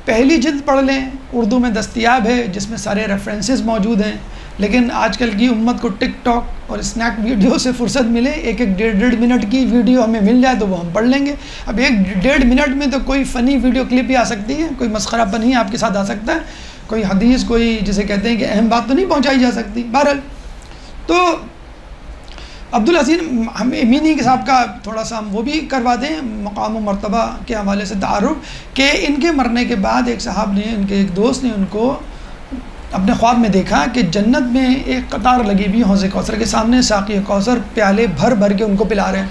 پہلی جلد پڑھ لیں، اردو میں دستیاب ہے جس میں سارے ریفرنسز موجود ہیں. لیکن آج کل کی امت کو ٹک ٹاک اور اسنیک ویڈیو سے فرصت ملے، 1-1 1.5 منٹ کی ویڈیو ہمیں مل جائے تو وہ ہم پڑھ لیں گے. اب 1-1.5 منٹ میں تو کوئی فنی ویڈیو کلپ ہی آ سکتی ہے، کوئی مسخرہ پن ہی آپ کے ساتھ آ سکتا ہے، کوئی حدیث، کوئی جسے کہتے ہیں کہ اہم بات تو نہیں پہنچائی جا سکتی. بہرحال تو عبدالحسین امینی کے صاحب کا تھوڑا سا ہم وہ بھی کروا دیں، مقام و مرتبہ کے حوالے سے تعارف، کہ ان کے مرنے کے بعد ایک صاحب نے، ان کے ایک دوست نے ان کو اپنے خواب میں دیکھا کہ جنت میں ایک قطار لگی ہوئی حوض کوثر کے سامنے، ساقی کوثر پیالے بھر بھر کے ان کو پلا رہے ہیں،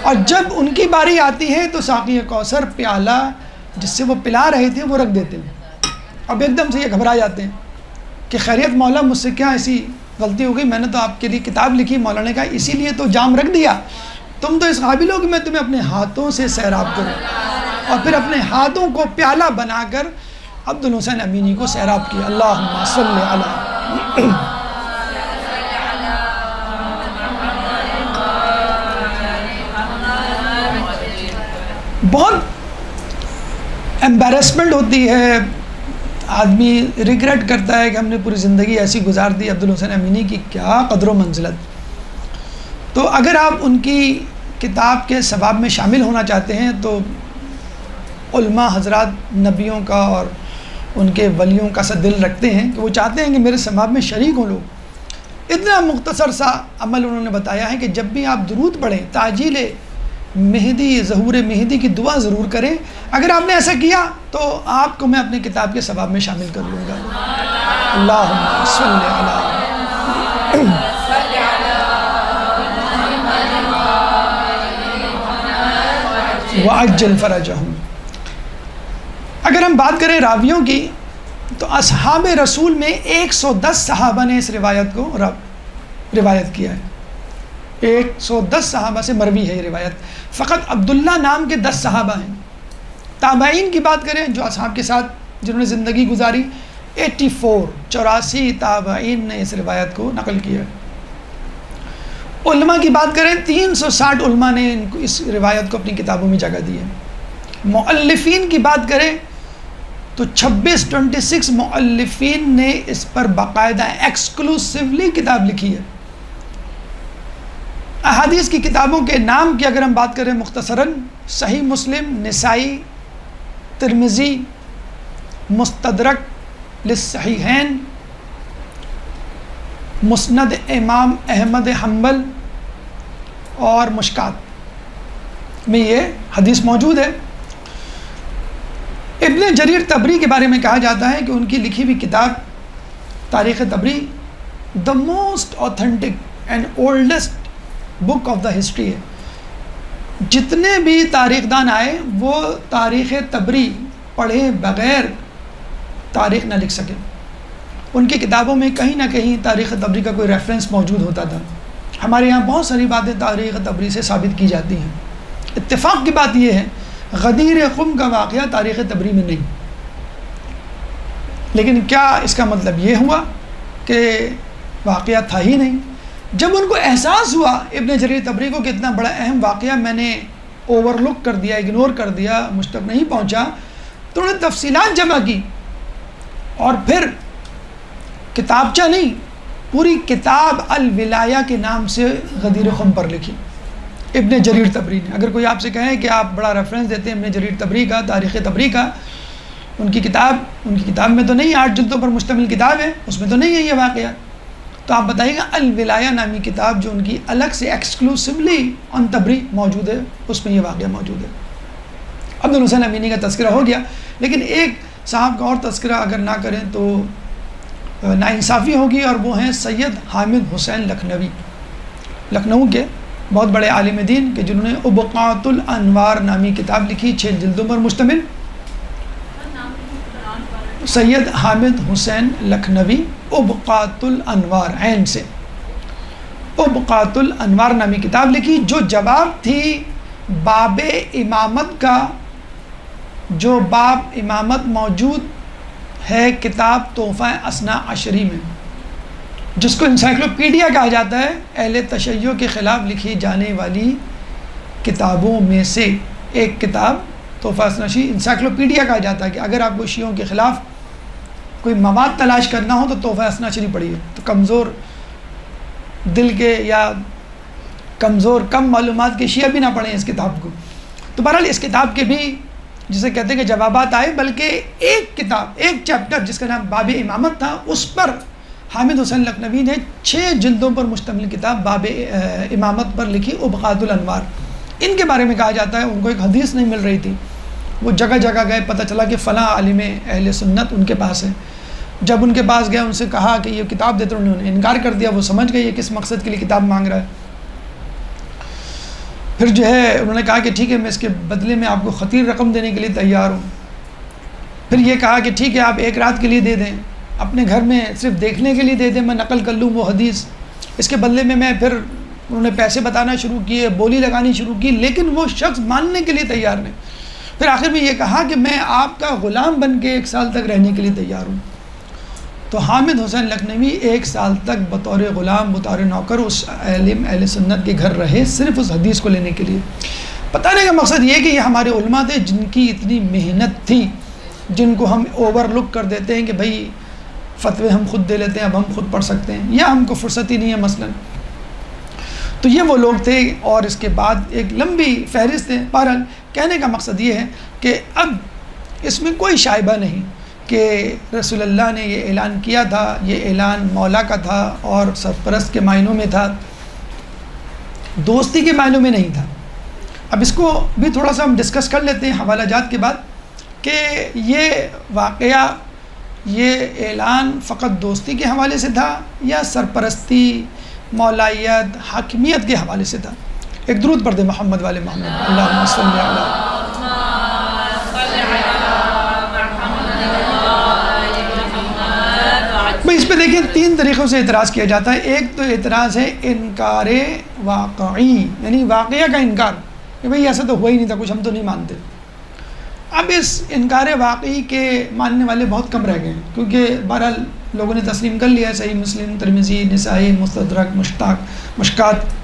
اور جب ان کی باری آتی ہے تو ساقی کوثر پیالہ جس سے وہ پلا رہے تھے وہ رکھ دیتے ہیں. اب ایک دم سے یہ گھبرا جاتے ہیں کہ خیریت مولا، مجھ سے کیا ایسی غلطی ہو گئی، میں نے تو آپ کے لیے کتاب لکھی. مولا نے کہا اسی لیے تو جام رکھ دیا، تم تو اس قابل ہو کہ میں تمہیں اپنے ہاتھوں سے سیراب کروں، اور پھر اپنے ہاتھوں کو پیالہ بنا کر عبدالحسین امینی کو سیراب کیا. اللہم صلی علی. بہت ایمبیرسمنٹ ہوتی ہے، آدمی ریگریٹ کرتا ہے کہ ہم نے پوری زندگی ایسی گزار دی. عبدالحسین امینی کی کیا قدر و منزلت. تو اگر آپ ان کی کتاب کے ثواب میں شامل ہونا چاہتے ہیں تو علماء حضرات نبیوں کا اور ان کے ولیوں کا سا دل رکھتے ہیں کہ وہ چاہتے ہیں کہ میرے ثواب میں شریک ہوں لوگ. اتنا مختصر سا عمل انہوں نے بتایا ہے کہ جب بھی آپ درود پڑھیں تعجیل مہدی، ظہور مہدی کی دعا ضرور کریں. اگر آپ نے ایسا کیا تو آپ کو میں اپنی کتاب کے ثواب میں شامل کر لوں گا. اللہم صلی علی. وعجل فرجہم. اگر ہم بات کریں راویوں کی تو اصحاب رسول میں 110 صحابہ نے اس روایت کو روایت کیا ہے. 110 صحابہ سے مروی ہے یہ روایت. فقط عبداللہ نام کے 10 صحابہ ہیں. تابعین کی بات کریں جو اصحاب کے ساتھ جنہوں نے زندگی گزاری، 84 تابعین نے اس روایت کو نقل کیا. علماء کی بات کریں 360 علماء نے اس روایت کو اپنی کتابوں میں جگہ دی ہے. مؤلفین کی بات کریں تو 26 مؤلفین نے اس پر باقاعدہ ایکسکلوسیولی کتاب لکھی ہے. احادیث کی کتابوں کے نام کی اگر ہم بات کریں مختصراً، صحیح مسلم، نسائی، ترمذی، مستدرک للصحیحین، مسند امام احمد حنبل اور مشکات میں یہ حدیث موجود ہے. ابن جریر طبری کے بارے میں کہا جاتا ہے کہ ان کی لکھی ہوئی کتاب تاریخ Tabari the most authentic and oldest book of the history ہے. جتنے بھی تاریخ دان آئے وہ تاریخ طبری پڑھے بغیر تاریخ نہ لکھ سکے. ان کی کتابوں میں کہیں نہ کہیں تاریخ طبری کا کوئی ریفرنس موجود ہوتا تھا. ہمارے یہاں بہت ساری باتیں تاریخ طبری سے ثابت کی جاتی ہیں. اتفاق کی بات یہ ہے غدیر خم کا واقعہ تاریخ طبری میں نہیں. لیکن کیا اس کا مطلب یہ ہوا کہ واقعہ تھا ہی نہیں؟ جب ان کو احساس ہوا ابن جریر طبری کو کہ اتنا بڑا اہم واقعہ میں نے اوور لک کر دیا، اگنور کر دیا، مجھ تک نہیں پہنچا، تو انہوں نے تفصیلات جمع کی اور پھر کتابچہ نہیں، پوری کتاب الولایہ کے نام سے غدیر خم پر لکھی ابن جریر طبری نے. اگر کوئی آپ سے کہے کہ آپ بڑا ریفرنس دیتے ہیں ابن جریر طبری کا، تاریخ طبری کا، ان کی کتاب میں تو نہیں، 8 جلدوں پر مشتمل کتاب ہے، اس میں تو نہیں ہے یہ واقعہ، تو آپ بتائیے گا الولایہ نامی کتاب جو ان کی الگ سے ایکسکلوسیولی ان طبری موجود ہے، اس میں یہ واقعہ موجود ہے. عبدالحسین امینی کا تذکرہ ہو گیا، لیکن ایک صاحب کا اور تذکرہ اگر نہ کریں تو ناانصافی ہوگی، اور وہ ہیں سید حامد حسین لکھنوی، لکھنؤ کے بہت بڑے عالم دین کہ جنہوں نے ابقات الانوار نامی کتاب لکھی، 6 جلدوں پر مشتمل. سید حامد حسین لکھنوی، ابقات الانوار، عین سے ابقات الانوار نامی کتاب لکھی، جو جواب تھی باب امامت کا، جو باب امامت موجود ہے کتاب تحفہ اثنا عشری میں، جس کو انسائکلوپیڈیا کہا جاتا ہے. اہل تشیع کے خلاف لکھی جانے والی کتابوں میں سے ایک کتاب تحفہ اثنا عشری انسائکلوپیڈیا کہا جاتا ہے، کہ اگر آپ کو شیعوں کے خلاف کوئی مواد تلاش کرنا ہو تو تحفہ اثنا عشری پڑھیے. تو کمزور دل کے یا کمزور کم معلومات کے شیعہ بھی نہ پڑھیں اس کتاب کو. تو بہرحال اس کتاب کے بھی جسے کہتے ہیں کہ جوابات آئے، بلکہ ایک کتاب، ایک چیپٹر جس کا نام باب امامت تھا، اس پر حامد حسین لکھنوی نے 6 جلدوں پر مشتمل کتاب باب امامت پر لکھی، ابقات الانوار. ان کے بارے میں کہا جاتا ہے ان کو ایک حدیث نہیں مل رہی تھی، وہ جگہ جگہ گئے، پتہ چلا کہ فلاں عالم اہل سنت ان کے پاس ہے. جب ان کے پاس گئے، ان سے کہا کہ یہ کتاب دیتے، انہوں نے انکار کر دیا. وہ سمجھ گئے یہ کس مقصد کے لیے کتاب مانگ رہا ہے. پھر جو ہے انہوں نے کہا کہ ٹھیک ہے، میں اس کے بدلے میں آپ کو خطیر رقم دینے کے لیے تیار ہوں. پھر یہ کہا کہ ٹھیک ہے، آپ 1 رات کے لیے دے دیں، اپنے گھر میں صرف دیکھنے کے لیے دے دیں، میں نقل کر لوں وہ حدیث. اس کے بدلے میں پھر انہوں نے پیسے بتانا شروع کیے، بولی لگانی شروع کی، لیکن وہ شخص ماننے کے لیے تیار نہیں. پھر آخر میں یہ کہا کہ میں آپ کا غلام بن کے 1 سال تک رہنے کے لیے تیار ہوں. تو حامد حسین لکھنوی 1 سال تک بطور غلام، بطور نوکر اس عالم اہل سنت کے گھر رہے، صرف اس حدیث کو لینے کے لیے. بتانے کا مقصد یہ کہ یہ ہمارے علماء تھے جن کی اتنی محنت تھی، جن کو ہم اوور لک کر دیتے ہیں کہ بھائی فتوے ہم خود دے لیتے ہیں، اب ہم خود پڑھ سکتے ہیں، یا ہم کو فرصت ہی نہیں ہے مثلا. تو یہ وہ لوگ تھے، اور اس کے بعد ایک لمبی فہرست ہے. بہرحال کہنے کا مقصد یہ ہے کہ اب اس میں کوئی شائبہ نہیں کہ رسول اللہ نے یہ اعلان کیا تھا، یہ اعلان مولا کا تھا اور سرپرست کے معنوں میں تھا، دوستی کے معنوں میں نہیں تھا. اب اس کو بھی تھوڑا سا ہم ڈسکس کر لیتے ہیں حوالہ جات کے بعد، کہ یہ واقعہ، یہ اعلان فقط دوستی کے حوالے سے تھا یا سرپرستی، مولائیت، حاکمیت کے حوالے سے تھا. ایک درود پڑھ دے محمد والے محمد، اللہم صلی علی. بھائی اس پہ دیکھیں 3 طریقوں سے اعتراض کیا جاتا ہے. ایک تو اعتراض ہے انکار واقعی، یعنی واقعہ کا انکار کہ بھئی ایسا تو ہوا ہی نہیں تھا، کچھ ہم تو نہیں مانتے. اب اس انکار واقعی کے ماننے والے بہت کم رہ گئے ہیں، کیونکہ بہرحال لوگوں نے تسلیم کر لیا ہے. صحیح مسلم، ترمذی، نسائی، مستدرک، مشکات،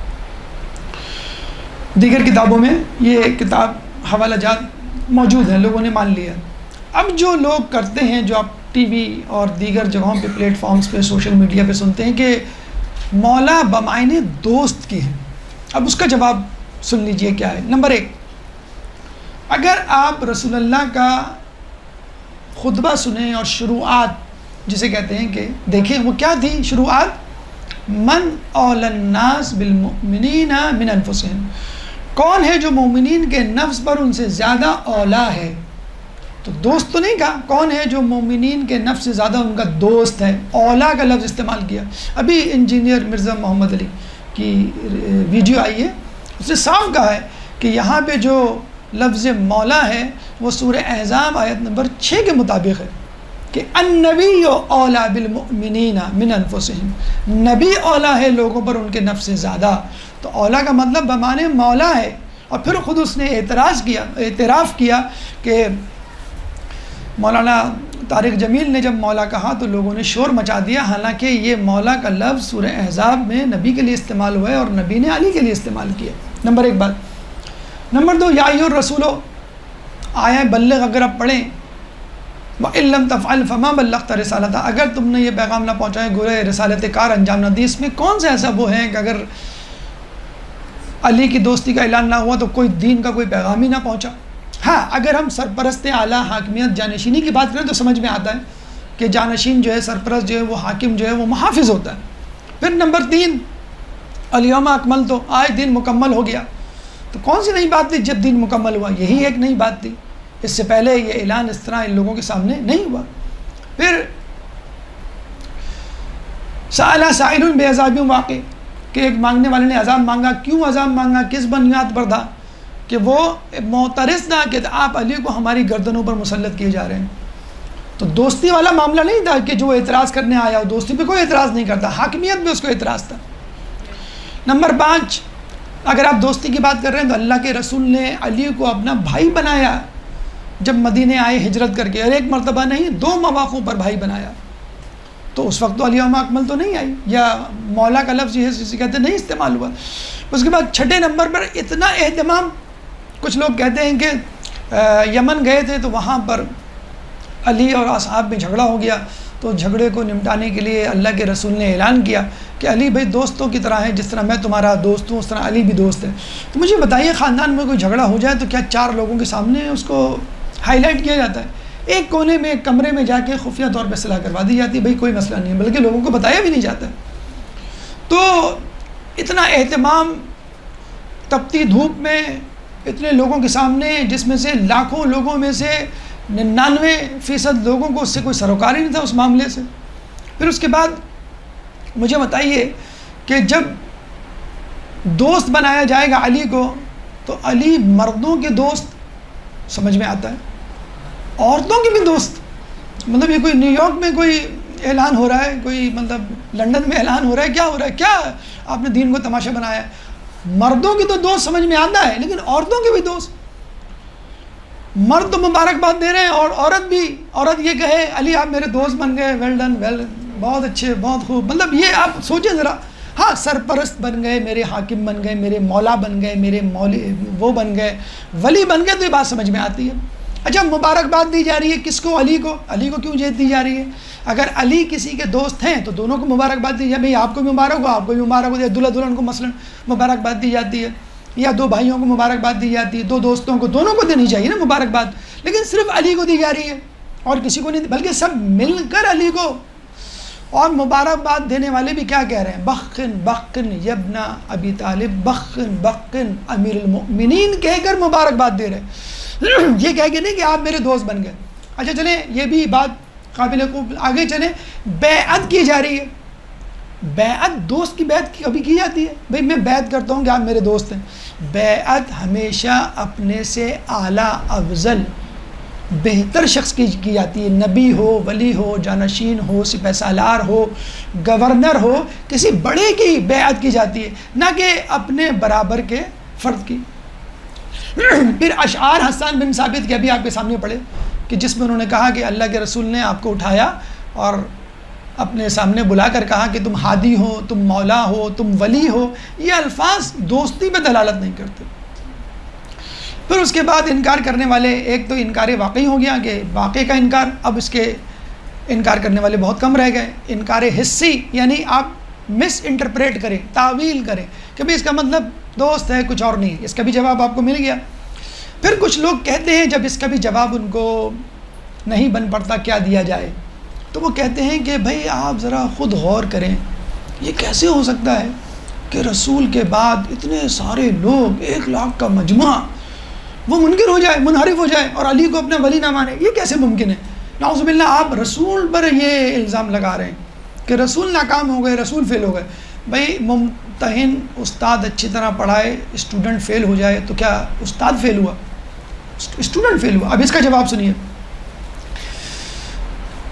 دیگر کتابوں میں یہ کتاب حوالہ جات موجود ہیں، لوگوں نے مان لیا. اب جو لوگ کرتے ہیں، جو آپ ٹی وی اور دیگر جگہوں پہ، پلیٹ فارمز پہ، سوشل میڈیا پہ سنتے ہیں کہ مولا بمعنی دوست کی ہیں. اب اس کا جواب سن لیجئے کیا ہے. نمبر 1، اگر آپ رسول اللہ کا خطبہ سنیں اور شروعات جسے کہتے ہیں کہ دیکھیں وہ کیا تھی شروعات، من اولی الناس بالمؤمنین من انفسہم، کون ہے جو مومنین کے نفس پر ان سے زیادہ اولا ہے. تو دوست تو نہیں کہا، کون ہے جو مومنین کے نفس سے زیادہ ان کا دوست ہے، اولا کا لفظ استعمال کیا. ابھی انجینئر مرزا محمد علی کی ویڈیو آئی ہے، اس نے صاف کہا ہے کہ یہاں پہ جو لفظ مولا ہے وہ سورہ احزاب آیت نمبر 6 کے مطابق ہے کہ النبی اولا بالمؤمنین من انفسہم، نبی اولا ہے لوگوں پر ان کے نفس سے زیادہ. تو اولا کا مطلب بمعنی مولا ہے. اور پھر خود اس نے اعتراف کیا کہ مولانا طارق جمیل نے جب مولا کہا تو لوگوں نے شور مچا دیا، حالانکہ یہ مولا کا لفظ سورہ احزاب میں نبی کے لیے استعمال ہوا ہے اور نبی نے علی کے لیے استعمال کیا. نمبر 1 بات. نمبر 2، یا ایھا الرسول، آیا بلغ اگر آپ پڑھیں، وَإِن لَّمْ تَفْعَلْ فَمَا بَلَّغْتَ رِسَالَتَهُ، اگر تم نے یہ پیغام نہ پہنچائے گویا رسالت کار انجام نہ دی. اس میں کون سے ایسا وہ ہے کہ اگر علی کی دوستی کا اعلان نہ ہوا تو کوئی دین کا کوئی پیغام ہی نہ پہنچا. ہاں اگر ہم سرپرست اعلیٰ حاکمیت جانشینی کی بات کریں تو سمجھ میں آتا ہے کہ جانشین جو ہے، سرپرست جو ہے، وہ حاکم جو ہے وہ محافظ ہوتا ہے. پھر نمبر 3، الیوم اکملت، آج دین مکمل ہو گیا. تو کون سی نئی بات تھی جب دین مکمل ہوا؟ یہی ایک نئی بات تھی، اس سے پہلے یہ اعلان اس طرح ان لوگوں کے سامنے نہیں ہوا. پھر سأل سائل بعذاب واقع، کہ ایک مانگنے والے نے عذاب مانگا. کیوں عذاب مانگا؟ کس بنیاد پر تھا؟ کہ وہ معترض تھا کہ آپ علی کو ہماری گردنوں پر مسلط کیے جا رہے ہیں. تو دوستی والا معاملہ نہیں تھا کہ جو اعتراض کرنے آیا ہو، دوستی پہ کوئی اعتراض نہیں کرتا، حاکمیت میں اس کو اعتراض تھا. نمبر 5، اگر آپ دوستی کی بات کر رہے ہیں تو اللہ کے رسول نے علی کو اپنا بھائی بنایا جب مدینے آئے ہجرت کر کے، اور ایک مرتبہ نہیں 2 مواقعوں پر بھائی بنایا. تو اس وقت تو الیوم اکمل تو نہیں آئی، یا مولا کا لفظ یہ جسے کہتے نہیں استعمال ہوا. اس کے بعد 6 نمبر پر اتنا اہتمام. کچھ لوگ کہتے ہیں کہ یمن گئے تھے تو وہاں پر علی اور اصحاب میں جھگڑا ہو گیا، تو جھگڑے کو نمٹانے کے لیے اللہ کے رسول نے اعلان کیا کہ علی بھائی دوستوں کی طرح ہے، جس طرح میں تمہارا دوست ہوں اس طرح علی بھی دوست ہے. تو مجھے بتائیے، خاندان میں کوئی جھگڑا ہو جائے تو کیا 4 لوگوں کے سامنے اس کو ہائی لائٹ کیا جاتا ہے؟ ایک کونے میں ایک کمرے میں جا کے خفیہ طور پہ صلاح کروا دی جاتی ہے، بھائی کوئی مسئلہ نہیں ہے، بلکہ لوگوں کو بتایا بھی نہیں جاتا. تو اتنا اہتمام تپتی دھوپ میں اتنے لوگوں کے سامنے، جس میں سے لاکھوں لوگوں میں سے 99% لوگوں کو اس سے کوئی سروکار ہی نہیں تھا اس معاملے سے. پھر اس کے بعد مجھے بتائیے کہ جب دوست بنایا جائے گا علی کو، تو علی مردوں کے دوست سمجھ میں آتا ہے، عورتوں کے بھی دوست. مطلب یہ کوئی نیو یارک میں کوئی اعلان ہو رہا ہے، کوئی مطلب لندن میں اعلان ہو رہا ہے، کیا ہو رہا ہے؟ کیا آپ نے دین کو تماشا بنایا ہے؟ مردوں کی تو دوست سمجھ میں آتا ہے، لیکن عورتوں کے بھی دوست. مرد تو مبارکباد دے رہے ہیں، اور عورت یہ کہے علی آپ میرے دوست بن گئے، ویل ڈن، بہت اچھے، بہت خوب. مطلب یہ آپ سوچیں ذرا. ہاں سرپرست بن گئے، میرے حاکم بن گئے، میرے مولا بن گئے، میرے وہ بن گئے، ولی بن گئے، تو یہ بات سمجھ میں آتی ہے. اچھا مبارکباد دی جا رہی ہے کس کو؟ علی کو. علی کو کیوں دی جا رہی ہے؟ اگر علی کسی کے دوست ہیں تو دونوں کو مبارکباد دی جائے، بھائی آپ کو بھی مبارک ہو، آپ کو بھی مبارک ہو. دلہا دلہن کو مثلا مبارکباد دی جاتی ہے، یا 2 بھائیوں کو مبارکباد دی جاتی ہے، 2 دوستوں کو، دونوں کو دینی چاہیے نا مبارکباد. لیکن صرف علی کو دی جا رہی ہے اور کسی کو نہیں، بلکہ سب مل کر علی کو. اور مبارکباد دینے والے بھی کیا کہہ رہے ہیں؟ بخن بخن یبن ابی طالب، بخن بخن امیر المؤمنین کہہ کر مبارکباد دے رہے ہیں. یہ کہہ کے نہیں کہ آپ میرے دوست بن گئے. اچھا چلیں، یہ بھی بات قابل قبول. آگے چلیں، بیعت کی جا رہی ہے. بیعت، دوست کی بیعت کبھی کی جاتی ہے؟ بھئی میں بیعت کرتا ہوں کہ آپ میرے دوست ہیں. بیعت ہمیشہ اپنے سے اعلیٰ افضل بہتر شخص کی جاتی ہے. نبی ہو، ولی ہو، جانشین ہو، سپہ سالار ہو، گورنر ہو، کسی بڑے کی بیعت کی جاتی ہے، نہ کہ اپنے برابر کے فرد کی. پھر اشعار حسان بن ثابت کے ابھی آپ کے سامنے پڑھے کہ جس میں انہوں نے کہا کہ اللہ کے رسول نے آپ کو اٹھایا اور اپنے سامنے بلا کر کہا کہ تم ہادی ہو، تم مولا ہو، تم ولی ہو. یہ الفاظ دوستی پہ دلالت نہیں کرتے. پھر اس کے بعد انکار کرنے والے، ایک تو انکار واقعی ہو گیا کہ واقع کا انکار، اب اس کے انکار کرنے والے بہت کم رہ گئے. انکار حسی، یعنی آپ مس انٹرپریٹ کریں، تعویل کریں کہ بھئی اس کا مطلب دوست ہے، کچھ اور نہیں. اس کا بھی جواب آپ کو مل گیا. پھر کچھ لوگ کہتے ہیں جب اس کا بھی جواب ان کو نہیں بن پڑتا کیا دیا جائے، تو وہ کہتے ہیں کہ بھئی آپ ذرا خود غور کریں، یہ کیسے ہو سکتا ہے کہ رسول کے بعد اتنے سارے لوگ، 1 لاکھ کا مجموعہ، وہ منکر ہو جائے، منحرف ہو جائے اور علی کو اپنا ولی نہ مانے؟ یہ کیسے ممکن ہے؟ نعوذ باللہ، آپ رسول پر یہ الزام لگا رہے ہیں کہ رسول ناکام ہو گئے، رسول فیل ہو گئے. بھئی ممتحن استاد اچھی طرح پڑھائے، اسٹوڈنٹ فیل ہو جائے تو کیا استاد فیل ہوا؟ اسٹوڈنٹ فیل ہوا. اب اس کا جواب سنیے.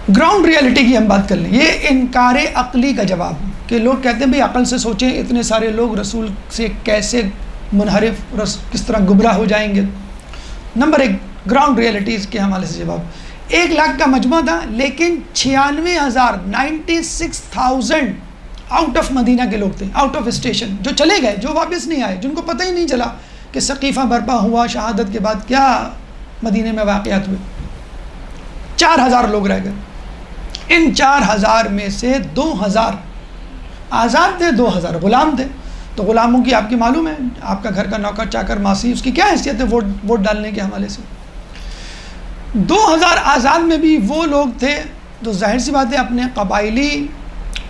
گراؤنڈ ریالٹی کی ہم بات کر لیں. یہ انکار عقلی کا جواب کہ لوگ کہتے ہیں بھئی عقل سے سوچیں، اتنے سارے لوگ رسول سے کیسے منحرف، کس طرح گمراہ ہو جائیں گے. نمبر 1 گراؤنڈ ریالٹیز کے حوالے سے جواب. 1 لاکھ کا مجموعہ تھا، لیکن 96,000 آؤٹ آف مدینہ کے لوگ تھے، آؤٹ آف اسٹیشن، جو چلے گئے، جو واپس نہیں آئے، جن کو پتہ ہی نہیں چلا کہ ثقیفہ برپا ہوا، شہادت کے بعد کیا مدینہ میں واقعات ہوئے. 4,000 لوگ رہ گئے. ان 4,000 میں سے 2,000 آزاد تھے، 2,000 غلام تھے. تو غلاموں کی آپ کی معلوم ہے، آپ کا گھر کا نوکر چاکر ماسی، اس کی کیا حیثیت ہے ووٹ ڈالنے کے حوالے سے. 2,000 آزاد میں بھی وہ لوگ تھے تو ظاہر سی بات ہے اپنے قبائلی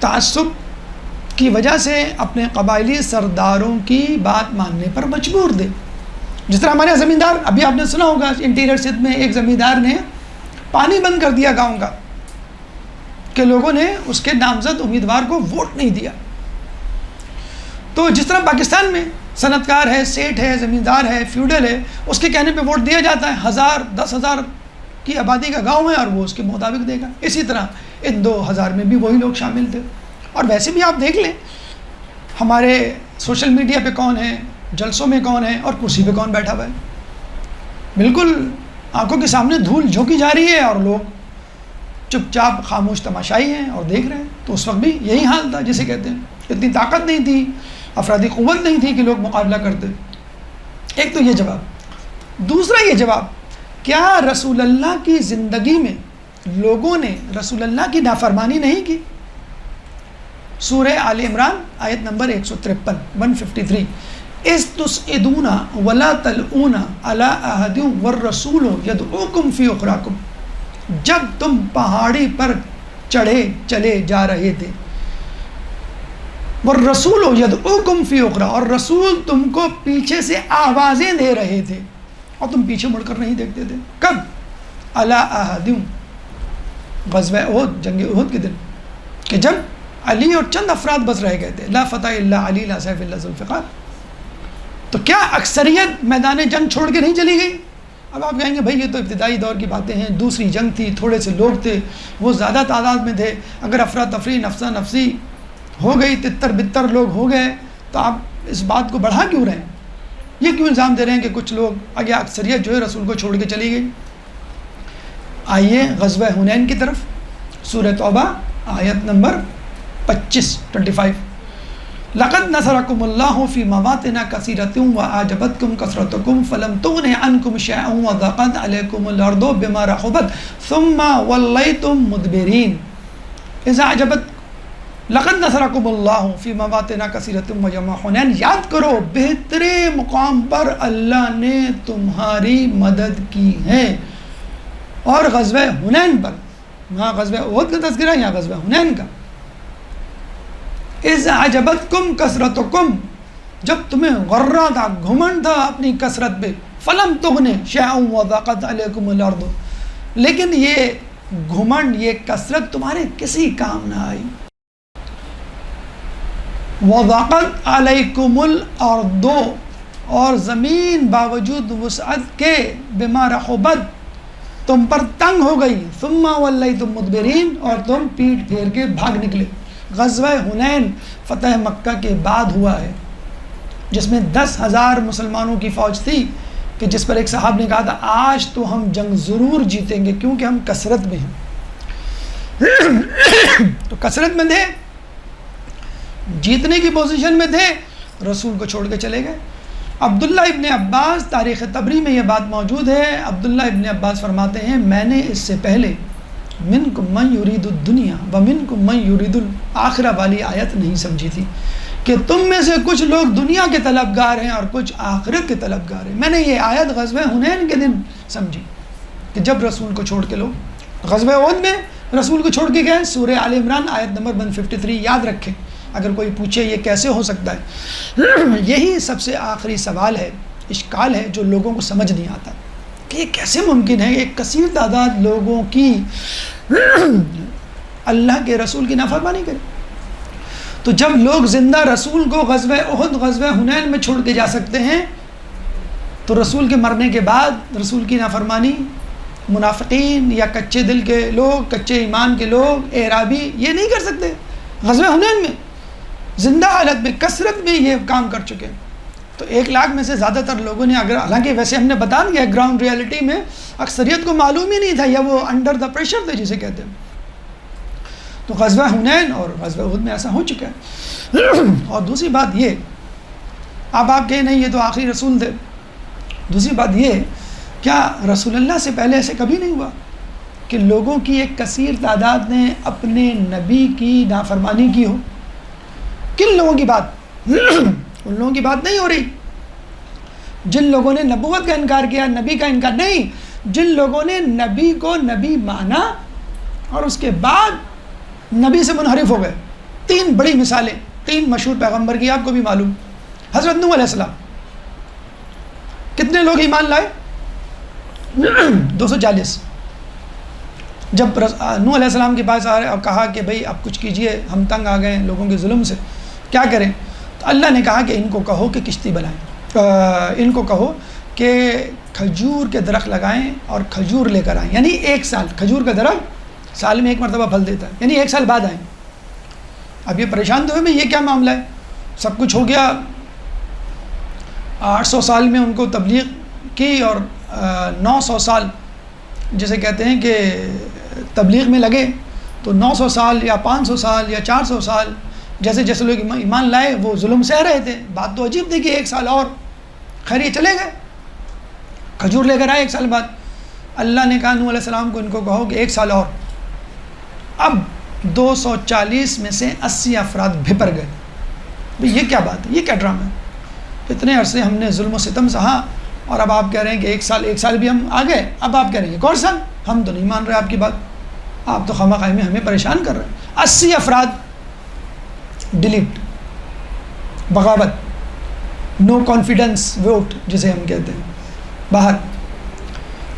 تعصب کی وجہ سے اپنے قبائلی سرداروں کی بات ماننے پر مجبور تھے. جس طرح ہمارے زمیندار، ابھی آپ نے سنا ہوگا انٹیریئر سندھ میں ایک زمیندار نے پانی بند کر دیا گاؤں کا. کہ لوگوں نے اس کے نامزد امیدوار کو ووٹ نہیں دیا۔ تو جس طرح پاکستان میں صنعت کار ہے، سیٹ ہے، زمیندار ہے، فیوڈل ہے، اس کے کہنے پہ ووٹ دیا جاتا ہے۔ 1000 10,000 کی آبادی کا گاؤں ہے اور وہ اس کے مطابق دے گا۔ اسی طرح ان 2000 میں بھی وہی لوگ شامل تھے۔ اور ویسے بھی آپ دیکھ لیں ہمارے سوشل میڈیا پہ کون ہے، جلسوں میں کون ہے، اور کرسی پہ کون بیٹھا ہوا ہے۔ بالکل آنکھوں کے سامنے دھول جھونکی جا رہی ہے اور لوگ چپ چاپ خاموش تماشائی ہیں اور دیکھ رہے ہیں۔ تو اس وقت بھی یہی حال تھا جسے کہتے ہیں، اتنی طاقت نہیں تھی، افرادی قوت نہیں تھی کہ لوگ مقابلہ کرتے۔ ایک تو یہ جواب۔ دوسرا یہ جواب، کیا رسول اللہ کی زندگی میں لوگوں نے رسول اللہ کی نافرمانی نہیں کی؟ سورہ آل عمران آیت نمبر 153 153، استسعدون ولا تلؤون علی احد والرسول یدعوکم فی اخراکم، جب تم پہاڑی پر چڑھے چلے جا رہے تھے، والرسول یدعوکم فی اخرا، اور رسول تم کو پیچھے سے آوازیں دے رہے تھے اور تم پیچھے مڑ کر نہیں دیکھتے تھے۔ کب؟ علی احد، غزوہ احد، جنگ احد کے دن، کہ جب علی اور چند افراد بس رہ گئے تھے، لا فتح الا علی لا سیف الا ذوالفقار۔ تو کیا اکثریت میدان جنگ چھوڑ کے نہیں چلی گئی؟ اب آپ کہیں گے بھائی یہ تو ابتدائی دور کی باتیں ہیں، دوسری جنگ تھی، تھوڑے سے لوگ تھے، وہ زیادہ تعداد میں تھے، اگر افراتفری نفسا نفسی ہو گئی، تتر بتر لوگ ہو گئے، تو آپ اس بات کو بڑھا کیوں رہے ہیں؟ یہ کیوں الزام دے رہے ہیں کہ کچھ لوگ آگے اکثریت جو ہے رسول کو چھوڑ کے چلی گئی؟ آئیے غزوہ حنین کی طرف، سورہ توبہ آیت نمبر 25 لقد نصرکم اللہ فی مواطن کثیرۃ وأعجبتکم کثرتکم فلم تغن عنکم شیئا وضاقت علیکم الارض بما رحبت ثم ولیتم مدبرین۔ اذا اعجبت لقد نصرکم اللہ فی مواطن کثیرۃ ویوم حنین، یاد کرو بہترے مقام پر اللہ نے تمہاری مدد کی ہے۔ اور غزوہ حنین پر، وہاں غزوہ احد کا تذکرہ، یہاں غزوہ حنین کا، اذ اعجبتکم کثرتکم، جب تمہیں غرہ تھا، گھمنڈ تھا اپنی کثرت پہ، فلم تغن شیئا وضاقت علیکم الارض، لیکن یہ گھمنڈ، یہ کثرت تمہارے کسی کام نہ آئی۔ وضاقت علیکم الارض، اور زمین باوجود وسعت کے، بما رحبت، تم پر تنگ ہو گئی، ثم ولیتم مدبرین، اور تم پیٹ پھیر کے بھاگ نکلے۔ غزوہ حنین فتح مکہ کے بعد ہوا ہے، جس میں 10,000 مسلمانوں کی فوج تھی، کہ جس پر ایک صاحب نے کہا تھا آج تو ہم جنگ ضرور جیتیں گے کیونکہ ہم کثرت میں ہیں۔ تو کثرت میں تھے، جیتنے کی پوزیشن میں تھے، رسول کو چھوڑ کے چلے گئے۔ عبداللہ ابن عباس، تاریخ طبری میں یہ بات موجود ہے، عبداللہ ابن عباس فرماتے ہیں میں نے اس سے پہلے منکم من یرید الدنیا ومنکم من یرید الآخرہ والی آیت نہیں سمجھی تھی، کہ تم میں سے کچھ لوگ دنیا کے طلبگار ہیں اور کچھ آخرت کے طلبگار ہیں۔ میں نے یہ آیت غزوہ حنین کے دن سمجھی، کہ جب رسول کو چھوڑ کے لوگ غزوہ احد میں رسول کو چھوڑ کے گئے۔ سورہ آل عمران آیت نمبر 153 یاد رکھیں، اگر کوئی پوچھے یہ کیسے ہو سکتا ہے، یہی سب سے آخری سوال ہے، اشکال ہے جو لوگوں کو سمجھ نہیں آتا، کہ یہ کیسے ممکن ہے ایک کثیر تعداد لوگوں کی اللہ کے رسول کی نافرمانی کرے۔ تو جب لوگ زندہ رسول کو غزوہ احد، غزوہ حنین میں چھوڑ کے جا سکتے ہیں، تو رسول کے مرنے کے بعد رسول کی نافرمانی منافقین یا کچے دل کے لوگ، کچے ایمان کے لوگ، اعرابی یہ نہیں کر سکتے۔ غزوہ حنین میں زندہ حالت میں کثرت میں یہ کام کر چکے۔ تو 1 لاکھ میں سے زیادہ تر لوگوں نے، اگر حالانکہ ویسے ہم نے بتا دیا گراؤنڈ ریالٹی میں اکثریت کو معلوم ہی نہیں تھا، یا وہ انڈر دا پریشر تھے جسے کہتے ہیں۔ تو غزوہ حنین اور غزوہ احد میں ایسا ہو چکا ہے۔ اور دوسری بات یہ، اب آپ کہیں نہیں یہ تو آخری رسول تھے، دوسری بات یہ، کیا رسول اللہ سے پہلے ایسے کبھی نہیں ہوا کہ لوگوں کی ایک کثیر تعداد نے اپنے نبی کی نافرمانی کی ہو؟ کن لوگوں کی بات؟ ان لوگوں کی بات نہیں ہو رہی جن لوگوں نے نبوت کا انکار کیا، نبی کا انکار نہیں، جن لوگوں نے نبی کو نبی مانا اور اس کے بعد نبی سے منحرف ہو گئے۔ 3 بڑی مثالیں، 3 مشہور پیغمبر کی، آپ کو بھی معلوم۔ حضرت نوح علیہ السلام، کتنے لوگ ایمان لائے؟ 240۔ جب نوح علیہ السلام کے پاس آئے اور کہا کہ بھئی اب کچھ کیجئے، ہم تنگ آ گئے ہیں لوگوں کے ظلم سے، کیا کریں؟ تو اللہ نے کہا کہ ان کو کہو کہ کشتی بنائیں، ان کو کہو کہ کھجور کے درخت لگائیں اور کھجور لے کر آئیں، یعنی 1 سال کھجور کا درخت سال میں 1 مرتبہ پھل دیتا ہے، یعنی 1 سال بعد آئیں۔ اب یہ پریشان تو ہوئے بھئی یہ کیا معاملہ ہے، سب کچھ ہو گیا، 800 سال میں ان کو تبلیغ کی اور 900 سال جسے کہتے ہیں کہ تبلیغ میں لگے، تو 900 سال یا 500 سال یا 400 سال جیسے جیسے لوگ ایمان لائے وہ ظلم سہ رہے تھے۔ بات تو عجیب تھی کہ 1 سال اور، خیر یہ چلے گئے، کھجور لے کر آئے 1 سال بعد۔ اللہ نے کہا نوح علیہ السلام کو ان کو کہو کہ 1 سال اور۔ اب 240 میں سے 80 افراد بھپر گئے، بھئی یہ کیا بات ہے، یہ کیا ڈرامہ ہے، اتنے عرصے ہم نے ظلم و ستم سہا اور اب آپ کہہ رہے ہیں کہ 1 سال بھی ہم آ گئے، اب آپ کہہ رہے ہیں کہ 1 سال، ہم تو نہیں مان رہے آپ کی بات، آپ تو خواہ مخواہ میں ہمیں پریشان کر رہے ہیں۔ 80 افراد ڈیلیٹ، بغاوت، نو کانفیڈنس ووٹ جسے ہم کہتے ہیں، باہر۔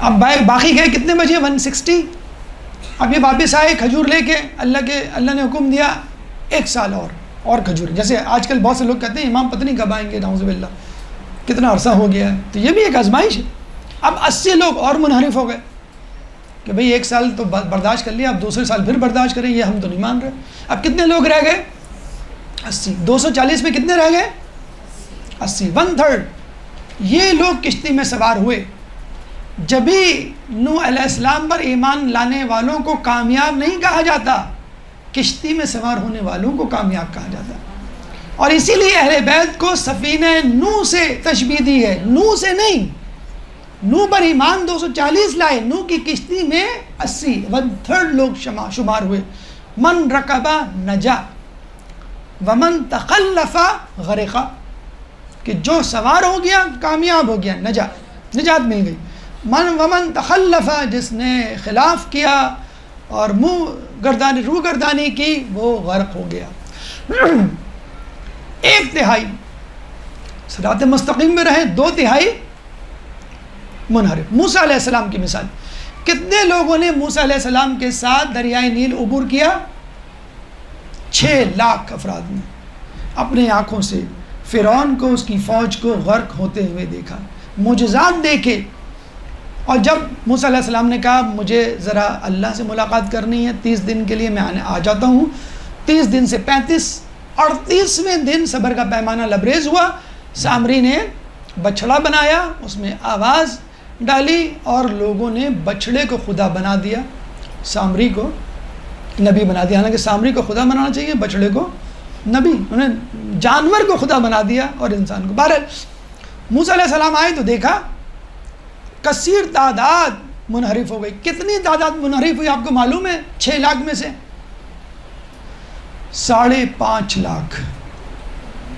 اب باقی گئے کتنے بجے؟ 160۔ اب یہ واپس آئے کھجور لے کے، اللہ نے حکم دیا 1 سال اور کھجور۔ جیسے آج کل بہت سے لوگ کہتے ہیں امام پتہ نہیں کب آئیں گے، نعوذ باللہ، کتنا عرصہ ہو گیا ہے، تو یہ بھی ایک آزمائش ہے۔ اب 80 لوگ اور منحرف ہو گئے کہ بھئی 1 سال تو برداشت کر لیا، اب دوسرے سال پھر برداشت کریں، یہ ہم تو نہیں مان رہے۔ اب کتنے لوگ رہ گئے؟ 80۔ 240 میں کتنے رہ گئے؟ 80، 1/3۔ یہ لوگ کشتی میں سوار ہوئے۔ جبھی نوح علیہ السلام پر ایمان لانے والوں کو کامیاب نہیں کہا جاتا، کشتی میں سوار ہونے والوں کو کامیاب کہا جاتا۔ اور اسی لیے اہل بیت کو سفینہ نوح سے تشبیہ دی ہے، نوح سے نہیں۔ نوح پر ایمان 240 لائے، نوح کی کشتی میں 80، 1/3 لوگ شمار ہوئے۔ من رکبہ نجا ومن تخلف غرقا، کہ جو سوار ہو گیا کامیاب ہو گیا، نجات مل گئی۔ ومن تخلف، جس نے خلاف کیا اور روح گردانی کی، وہ غرق ہو گیا۔ 1/3 صراط مستقیم میں رہے، 2/3 منحرف۔ موسیٰ علیہ السلام کی مثال، کتنے لوگوں نے موسیٰ علیہ السلام کے ساتھ دریائے نیل عبور کیا؟ 6 لاکھ افراد نے اپنے آنکھوں سے فرعون کو، اس کی فوج کو غرق ہوتے ہوئے دیکھا، معجزات دیکھے۔ اور جب موسیٰ علیہ السلام نے کہا مجھے ذرا اللہ سے ملاقات کرنی ہے، 30 دن کے لیے میں آ جاتا ہوں، 30 دن سے 35، 38ویں دن صبر کا پیمانہ لبریز ہوا، سامری نے بچھڑا بنایا، اس میں آواز ڈالی اور لوگوں نے بچھڑے کو خدا بنا دیا، سامری کو نبی بنا دیا۔ حالانکہ سامری کو خدا بنانا چاہیے، بچھڑے کو نبی، انہیں جانور کو خدا بنا دیا اور انسان کو۔ بہرحال موسیٰ علیہ السلام آئے تو دیکھا کثیر تعداد منحرف ہو گئی۔ کتنی تعداد منحرف ہوئی آپ کو معلوم ہے؟ 6 لاکھ میں سے 5.5 لاکھ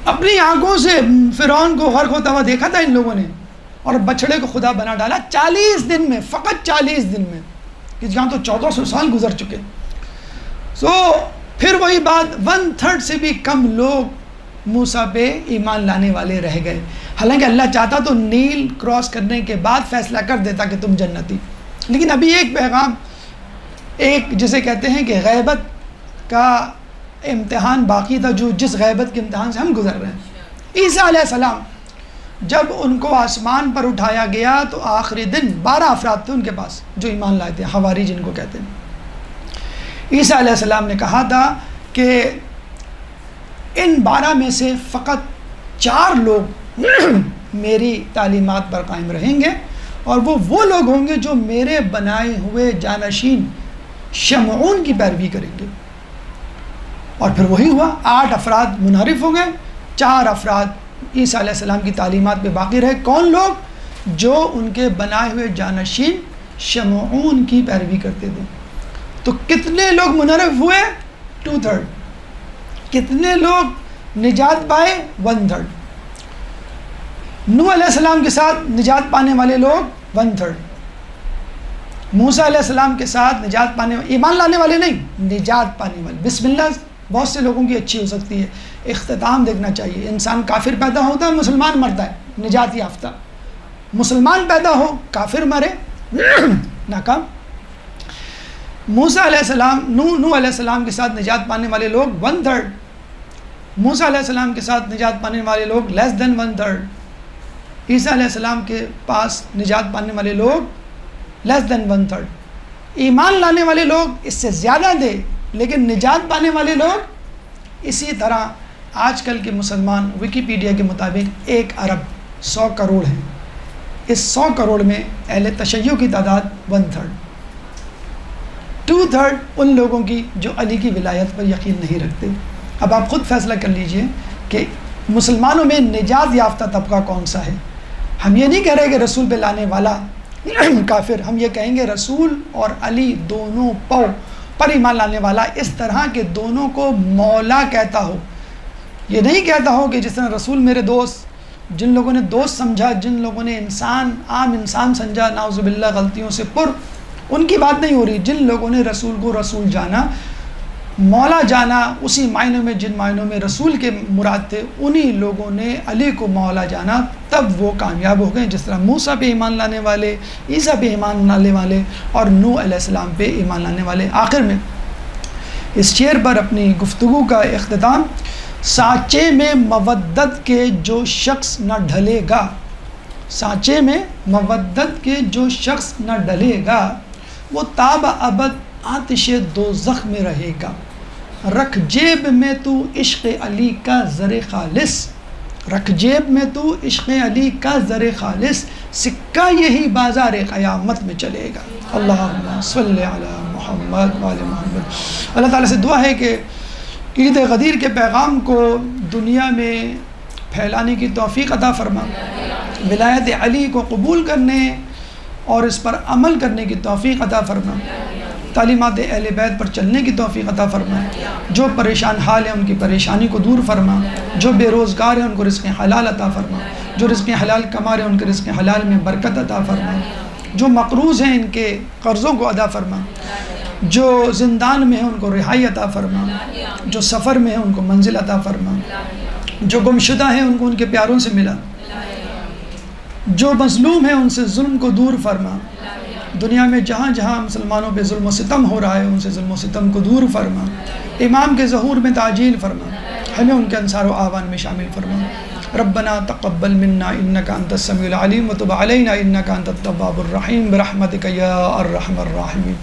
اپنی آنکھوں سے فرعون کو غرق ہوتا ہوا دیکھا تھا ان لوگوں نے، اور بچڑے کو خدا بنا ڈالا 40 دن میں، فقط 40 دن میں، کہ جہاں تو 1400 سال گزر چکے۔ پھر وہی بات، 1/3 سے بھی کم لوگ موسیٰ پہ ایمان لانے والے رہ گئے۔ حالانکہ اللہ چاہتا تو نیل کراس کرنے کے بعد فیصلہ کر دیتا کہ تم جنتی، لیکن ابھی ایک پیغام، ایک جسے کہتے ہیں کہ غیبت کا امتحان باقی تھا، جس غیبت کے امتحان سے ہم گزر رہے ہیں۔ عیسیٰ علیہ السلام جب ان کو آسمان پر اٹھایا گیا تو آخری دن 12 افراد تھے ان کے پاس جو ایمان لائے تھے، حواری جن کو کہتے ہیں۔ عیسیٰ علیہ السلام نے کہا تھا کہ ان 12 میں سے فقط 4 لوگ میری تعلیمات پر قائم رہیں گے، اور وہ لوگ ہوں گے جو میرے بنائے ہوئے جانشین شمعون کی پیروی کریں گے۔ اور پھر وہی ہوا، 8 افراد منحرف ہو گئے، 4 افراد عیسیٰ علیہ السلام کی تعلیمات پہ باقی رہے۔ کون لوگ؟ جو ان کے بنائے ہوئے جانشین شمعون کی پیروی کرتے تھے۔ تو کتنے لوگ منحرف ہوئے؟ 2/3۔ کتنے لوگ نجات پائے؟ 1/3۔ نوح علیہ السلام کے ساتھ نجات پانے والے لوگ 1/3۔ موسیٰ علیہ السلام کے ساتھ نجات پانے والے، ایمان لانے والے نہیں، نجات پانے والے۔ بسم اللہ بہت سے لوگوں کی اچھی ہو سکتی ہے، اختتام دیکھنا چاہیے۔ انسان کافر پیدا ہوتا ہے، مسلمان مرتا ہے، نجات یافتہ۔ مسلمان پیدا ہو، کافر مرے، ناکام۔ موسیٰ علیہ السلام نوح علیہ السلام کے ساتھ نجات پانے والے لوگ 1/3، موسیٰ علیہ السلام کے ساتھ نجات پانے والے لوگ لیس دین 1/3، عیسیٰ علیہ السلام کے پاس نجات پانے والے لوگ لیس دین 1/3، ایمان لانے والے لوگ اس سے زیادہ تھے، لیکن نجات پانے والے لوگ اسی طرح آج کل کے مسلمان ویکیپیڈیا کے مطابق 1 ارب 100 کروڑ ہیں، اس 100 کروڑ میں اہل تشیع کی تعداد 1/3، 2/3 ان لوگوں کی جو علی کی ولایت پر یقین نہیں رکھتے۔ اب آپ خود فیصلہ کر لیجئے کہ مسلمانوں میں نجات یافتہ طبقہ کون سا ہے۔ ہم یہ نہیں کہہ رہے کہ رسول پہ لانے والا کافر، ہم یہ کہیں گے رسول اور علی دونوں پر ایمان لانے والا، اس طرح کہ دونوں کو مولا کہتا ہو، یہ نہیں کہتا ہو کہ جس طرح رسول میرے دوست، جن لوگوں نے دوست سمجھا، جن لوگوں نے عام انسان سمجھا، نعوذ باللہ غلطیوں سے ان کی بات نہیں ہو رہی، جن لوگوں نے رسول کو رسول جانا، مولا جانا، اسی معنوں میں جن معنوں میں رسول کے مراد تھے، انہی لوگوں نے علی کو مولا جانا، تب وہ کامیاب ہو گئے، جس طرح موسیٰ پہ ایمان لانے والے، عیسیٰ پہ ایمان لانے والے اور نوح علیہ السلام پہ ایمان لانے والے۔ آخر میں اس شعر پر اپنی گفتگو کا اختتام، سانچے میں مودت کے جو شخص نہ ڈھلے گا، سانچے میں مودت کے جو شخص نہ ڈلے گا، وہ تاب ابد آتش دوزخ میں رہے گا، رکھ جیب میں تو عشق علی کا زر خالص، رکھ جیب میں تو عشق علی کا زر خالص، سکہ یہی بازار قیامت میں چلے گا۔ اللہم صلی علی محمد وآل محمد۔ اللہ تعالیٰ سے دعا ہے کہ عید غدیر کے پیغام کو دنیا میں پھیلانے کی توفیق عطا فرما، ولایت علی کو قبول کرنے اور اس پر عمل کرنے کی توفیق عطا فرما، تعلیمات اہل بیت پر چلنے کی توفیق عطا فرما، جو پریشان حال ہیں ان کی پریشانی کو دور فرما، جو بے روزگار ہیں ان کو رزق حلال عطا فرما، جو رزق حلال کما رہے ہیں ان کے رزق حلال میں برکت عطا فرما، جو مقروض ہیں ان کے قرضوں کو ادا فرما، جو زندان میں ہیں ان کو رہائی عطا فرما، جو سفر میں ہیں ان کو منزل عطا فرما، جو گمشدہ ہیں ان کو ان کے پیاروں سے ملا، جو مظلوم ہیں ان سے ظلم کو دور فرما، دنیا میں جہاں جہاں مسلمانوں پہ ظلم و ستم ہو رہا ہے ان سے ظلم و ستم کو دور فرما، امام کے ظہور میں تعجیل فرما، ہمیں ان کے انصار و اعوان میں شامل فرما۔ ربنا تقبل منا انک انت السمیع العلیم وتب علینا انک انت التواب الرحیم برحمتک یا ارحم الراحمین۔